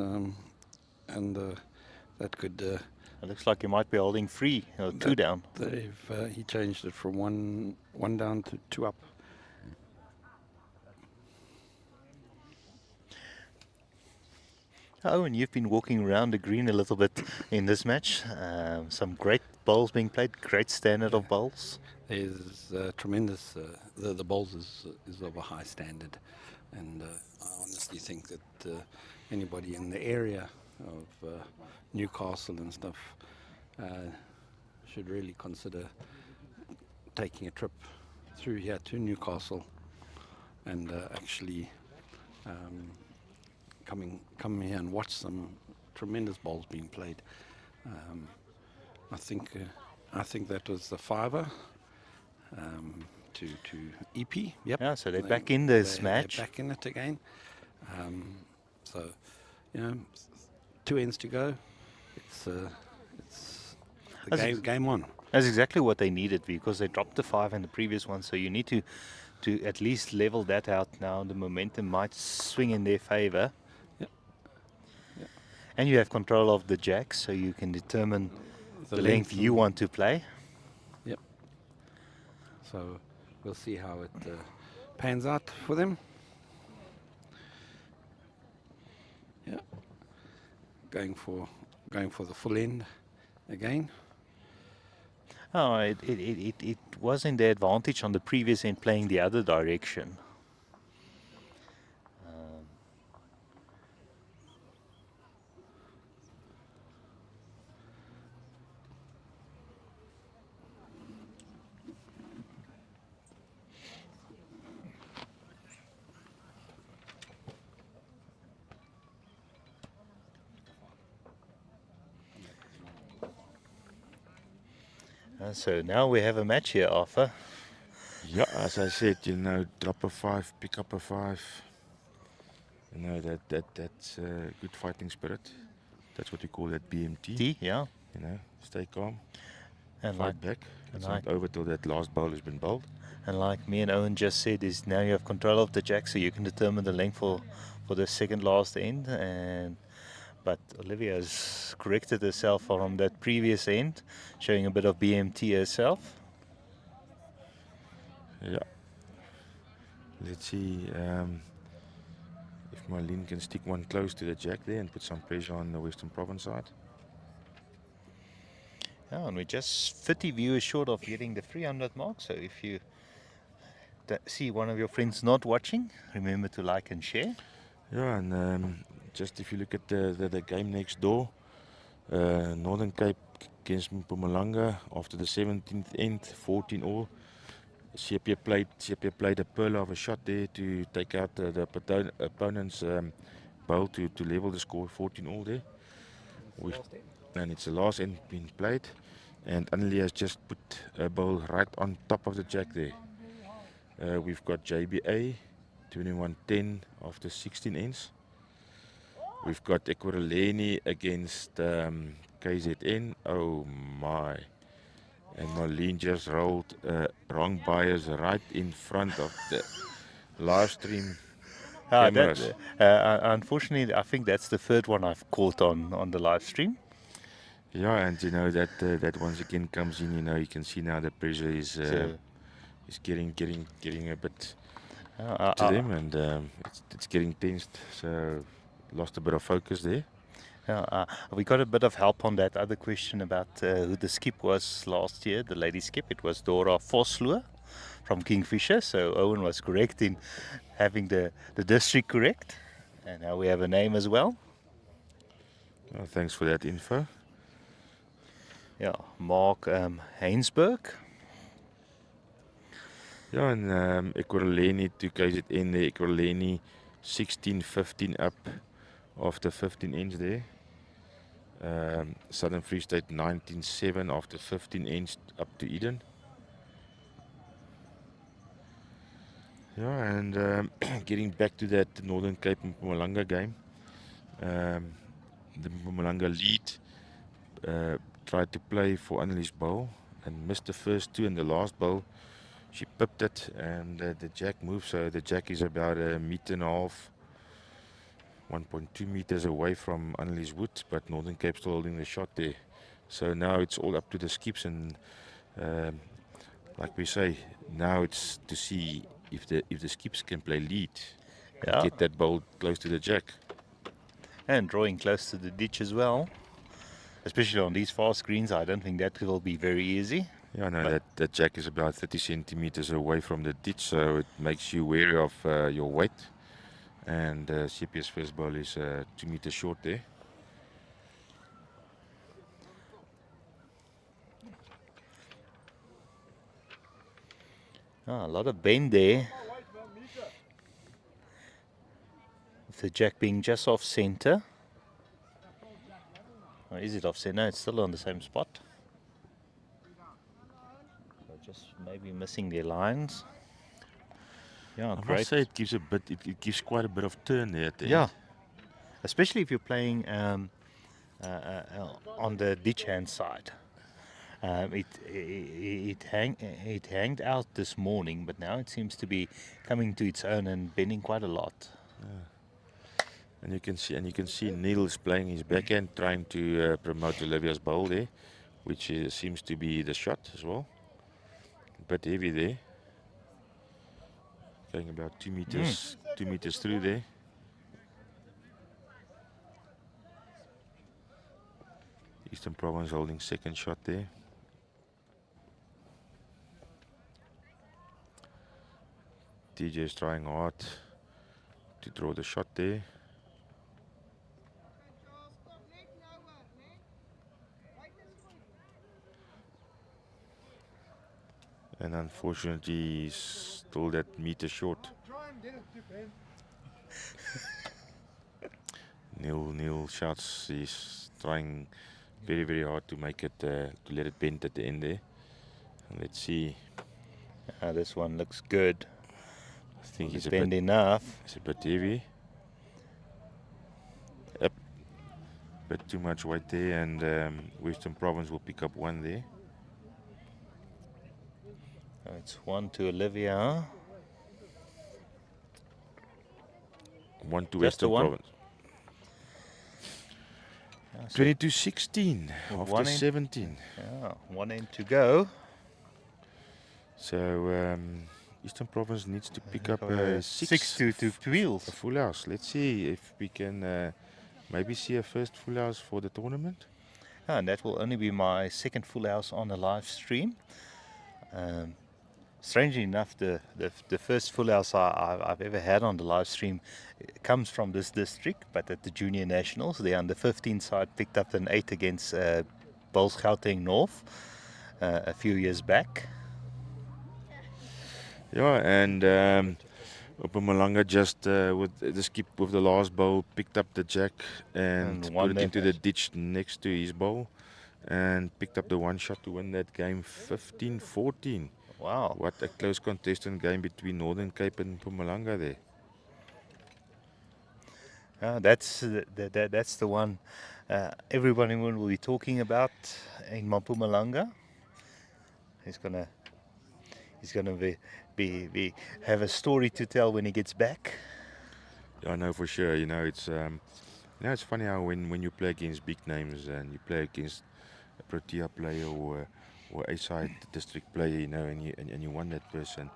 and that could. It looks like he might be holding 3 or 2 down. He changed it from one down to 2 up. Oh, and you've been walking around the green a little bit in this match. Some great bowls being played, great standard of bowls. There's tremendous. The bowls is of a high standard, and I honestly think that anybody in the area of Newcastle and stuff should really consider taking a trip through here to Newcastle and actually come here and watch some tremendous bowls being played. I think that was the fiver to EP. Yep. Yeah, so they're back in this match. They're back in it again. So, you know, 2 ends to go. It's the game on. That's exactly what they needed, because they dropped the 5 in the previous one. So you need to at least level that out now. The momentum might swing in their favor. Yep. Yep. And you have control of the jack, so you can determine the length you want to play. Yep. So we'll see how it pans out for them. Yeah. Going for the full end again. Oh, it was in their advantage on the previous end, playing the other direction. So now we have a match here, Arthur. Yeah, as I said, you know, drop a 5, pick up a 5. You know, that's good fighting spirit. That's what we call that BMT. Yeah. You know, stay calm, And fight back. It's not over till that last bowl has been bowled. And like me and Owen just said, is now you have control of the jack, so you can determine the length for the second last end. But Olivia has corrected herself from that previous end, showing a bit of BMT herself. Yeah. Let's see if Mclean can stick one close to the jack there and put some pressure on the Western Province side. Yeah, and we're just 30 viewers short of hitting the 300 mark. So if you see one of your friends not watching, remember to like and share. Yeah, and just if you look at the game next door, Northern Cape against Mpumalanga after the 17th end, 14 all. CP played a pearl of a shot there to take out the opponent's bowl to level the score, 14 all there. And it's the last end being played. And Annelie has just put a bowl right on top of the jack there. We've got JBA, 21-10 after 16 ends. We've got Ekurhuleni against KZN. Oh my. And Mclean just rolled wrong bias right in front of the live stream cameras. Unfortunately, I think that's the third one I've caught on the live stream. Yeah, and you know that once again comes in. You know, you can see now the pressure is getting a bit to them, and it's getting tensed. So lost a bit of focus there. We got a bit of help on that other question about who the skip was last year, the lady skip. It was Dora Vosloo from Kingfisher. So Owen was correct in having the district correct. And now we have a name as well. Oh, thanks for that info. Yeah, Mark Heinsberg. Yeah, and Ekurhuleni to KZN there. Ekurhuleni 16-15 up after 15 ends there. Southern Free State 19-7 after 15 ends up to Eden. Yeah, and getting back to that Northern Cape Mpumalanga game. The Mpumalanga lead tried to play for Annelie's bowl and missed the first two, and the last bowl she pipped it, and the jack moved. So the jack is about 1.5 meters, 1.2 meters away from Annelie's wood, but Northern Cape still holding the shot there. So now it's all up to the skips, and like we say, now it's to see if the skips can play lead and get that bowl close to the jack. And drawing close to the ditch as well. Especially on these fast greens, I don't think that will be very easy. Yeah, no, that jack is about 30 centimeters away from the ditch, so it makes you wary of your weight. And CPS first bowl is 2 meters short there. A lot of bend there. With the jack being just off center. Or is it off center? No, it's still on the same spot. So just maybe missing their lines. Yeah, I must say it gives it gives quite a bit of turn there at the end. Especially if you're playing on the ditch hand side. It hanged out this morning, but now it seems to be coming to its own and bending quite a lot. And you can see Neil is playing his backhand, trying to promote Olivia's bowl there, which seems to be the shot as well. A bit heavy there. Going about 2 meters, 2 meters through there. Eastern Province holding second shot there. TJ is trying hard to draw the shot there. And unfortunately, he's still that meter short. Neil shouts. He's trying very, very hard to make it, to let it bend at the end there. And let's see. This one looks good. I think it's bend enough. It's a bit heavy. Yep. Bit too much weight there, and Western Province will pick up one there. It's 1 to Olivia. 1 to Western Province. 22-16 after 17. Yeah, 1 end to go. So Eastern Province needs to pick up 6 to wheels. A full house. Let's see if we can maybe see a first full house for the tournament. And that will only be my second full house on a live stream. Strangely enough, the first full house I've ever had on the live stream comes from this district, but at the Junior Nationals, the under 15 side picked up an 8 against Bulls Gauteng North a few years back. Yeah, and Mpumalanga just with the skip with the last bowl picked up the jack and won put it that into the match. ditch next to his bowl and picked up the one shot to win that game 15-14. Wow. What a close contestant game between Northern Cape and Mpumalanga there. That's the one everybody will be talking about in Mpumalanga. He's gonna have a story to tell when he gets back. Yeah, I know for sure. It's funny how when you play against big names and you play against a Protea player or A-side district player, and you won that person,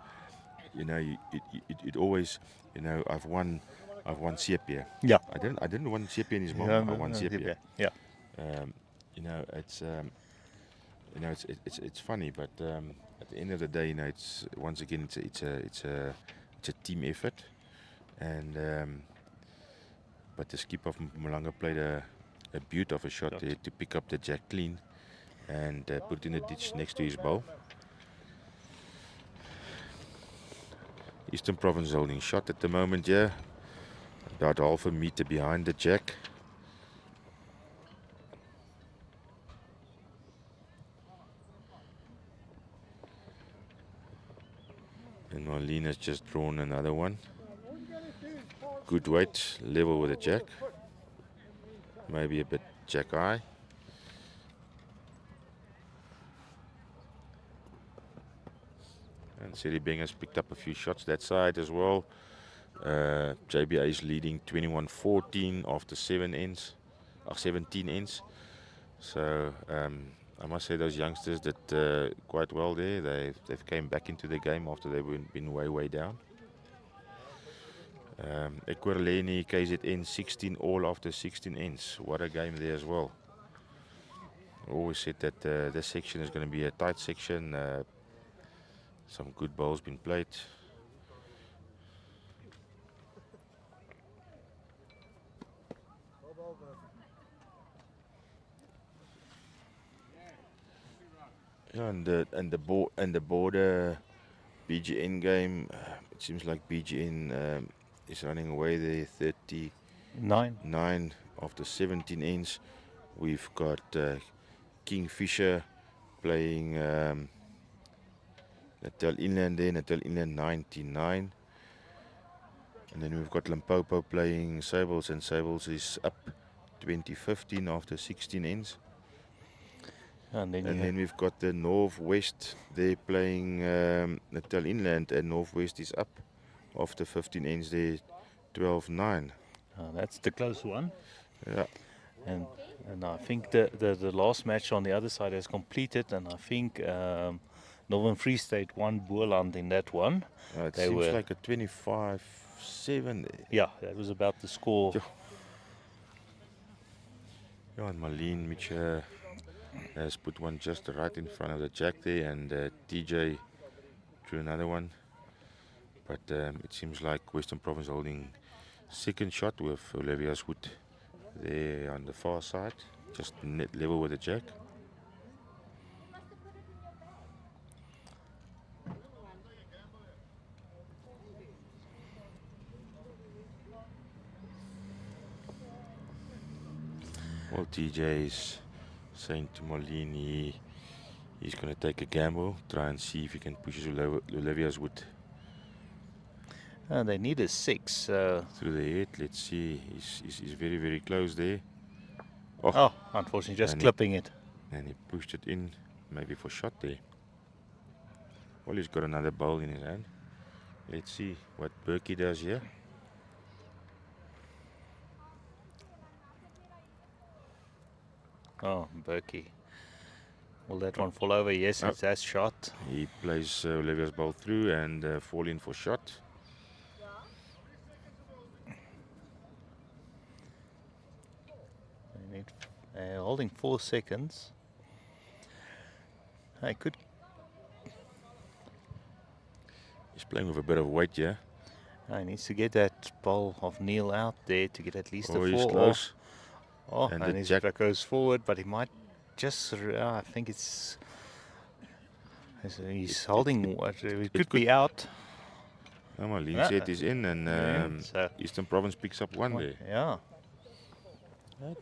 it always, I've won Sepia. Yeah. I didn't win Sepia in his mom. I won Sepia. Yeah. It's funny, but at the end of the day, it's once again it's a team effort, and but the skip of Mpumalanga played a beaut of a shot there to pick up the jack clean and put it in the ditch next to his bowl. Eastern Province holding shot at the moment, yeah. About half a meter behind the jack. And Marlene has just drawn another one. Good weight, level with the jack. Maybe a bit jack high. And Seribeng has picked up a few shots that side as well. JBA is leading 21-14 after 17 ends. So I must say those youngsters did quite well there. They've came back into the game after they've been way down. Ekurhuleni, KZN 16 all after 16 ends. What a game there as well. I always said that this section is going to be a tight section. Some good bowls been played. Yeah, and the border BGN game. It seems like BGN is running away there. 39 after 17 ends. We've got Kingfisher playing Natal Inland there. Natal Inland 99. And then we've got Limpopo playing Sables, and Sables is up 20-15 after 16 ends. And then we've got the Northwest, they're playing Natal Inland, and Northwest is up after 15 ends there, 12-9. That's the close one. Yeah. And I think the last match on the other side has completed, and I think Northern Free State won Boerland in that one. It seems like a 25-7 there. Yeah, that was about the score. Yeah, and Marlene Mitchell has put one just right in front of the jack there, and TJ drew another one. But it seems like Western Province holding second shot with Olivia's wood there on the far side, just net level with the jack. Well, TJ is saying to Marlene he's going to take a gamble, try and see if he can push Olivia's wood. They need a 6. Through the head, let's see. He's very close there. Oh, unfortunately, just clipping it. And he pushed it in, maybe for shot there. Well, he's got another bowl in his hand. Let's see what Burkett does here. Oh, Burkett. Will that one fall over? Yes, it's that shot. He plays Olivia's ball through and fall in for shot. Holding 4 seconds. I could. He's playing with a bit of weight, yeah. He needs to get that ball of Neil out there to get at least a 4 he's close. Off. And his jack goes forward, but he might just. I think he's holding. It could be out. Lean Yeah. set is in, and So, Eastern Province picks up one there. yeah.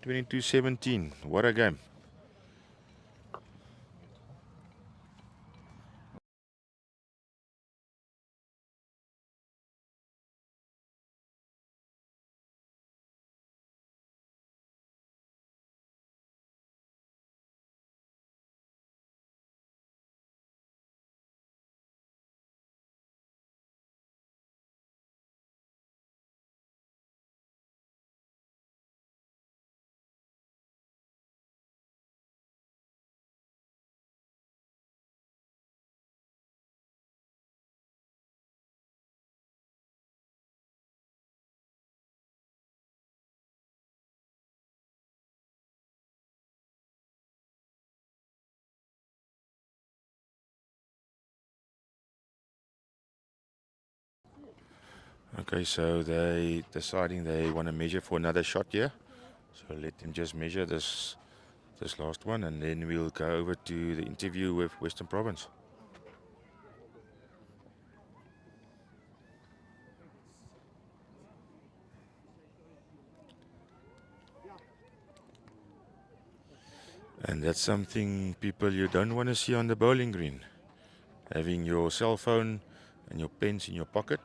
22-17. What a game. Okay, so they deciding they want to measure for another shot here. So let them just measure this last one, and then we'll go over to the interview with Western Province. And that's something, people, you don't want to see on the bowling green. Having your cell phone and your pens in your pocket,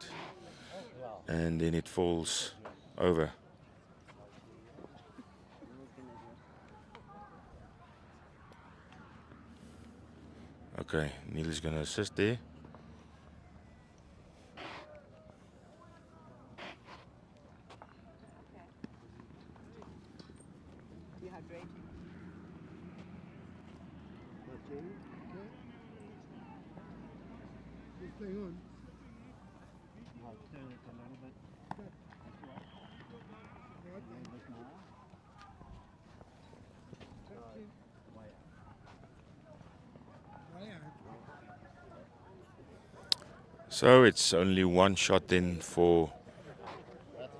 and then it falls over. Okay, Neil is going to assist there. So it's only one shot then for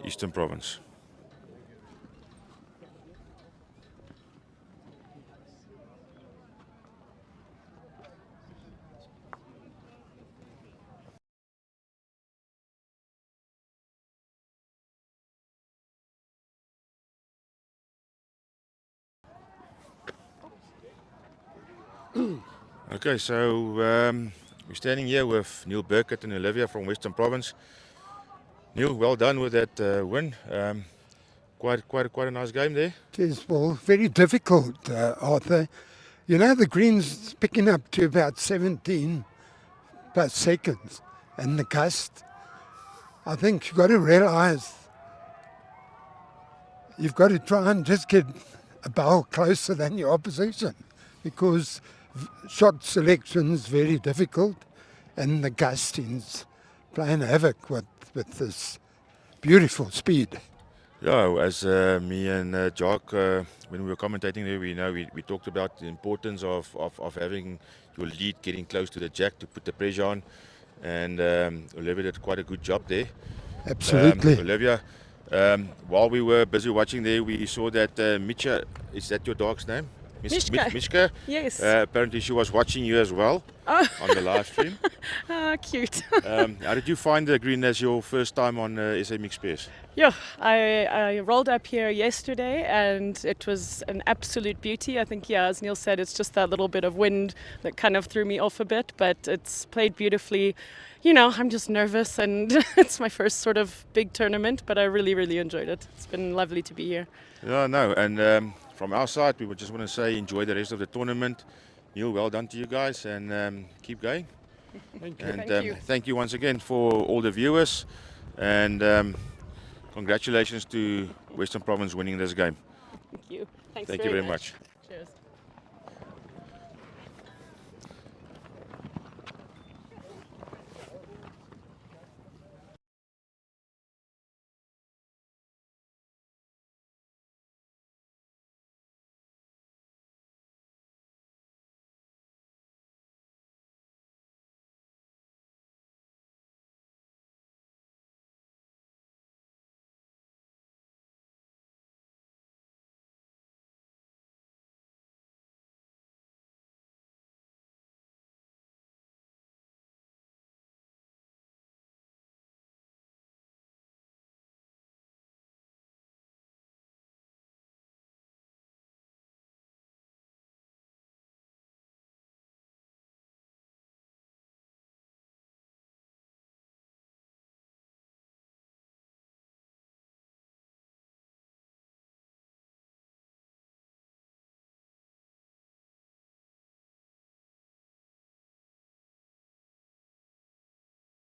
Eastern Province. Okay, so we're standing here with Neil Burkett and Olivia from Western Province. Neil, well done with that win. Quite a nice game there. It is, well, very difficult, Arthur. You know, the green's picking up to about 17 plus seconds, and the gust. I think you've got to realise you've got to try and just get a bowl closer than your opposition, because shot selection's very difficult, and the gusting's playing havoc with this beautiful speed. Yeah, as me and Jock, when we were commentating there, we talked about the importance of having your lead getting close to the jack to put the pressure on, and Olivia did quite a good job there. Absolutely. Olivia, while we were busy watching there, we saw that Micha, is that your dog's name? Mishka. Mishka? Yes. Apparently she was watching you as well on the live stream. Cute. How did you find the green as your first time on SA Mixed Pairs? Yeah, I rolled up here yesterday and it was an absolute beauty. I think, yeah, as Neil said, it's just that little bit of wind that kind of threw me off a bit, but it's played beautifully. You know, I'm just nervous and it's my first sort of big tournament, but I really, really enjoyed it. It's been lovely to be here. Yeah, no, and from our side, we would just want to say enjoy the rest of the tournament. Neil, well done to you guys, and keep going. Thank you. And Thank you. thank you once again for all the viewers, and congratulations to Western Province winning this game. Thank you. Thanks Thank you very much. Cheers.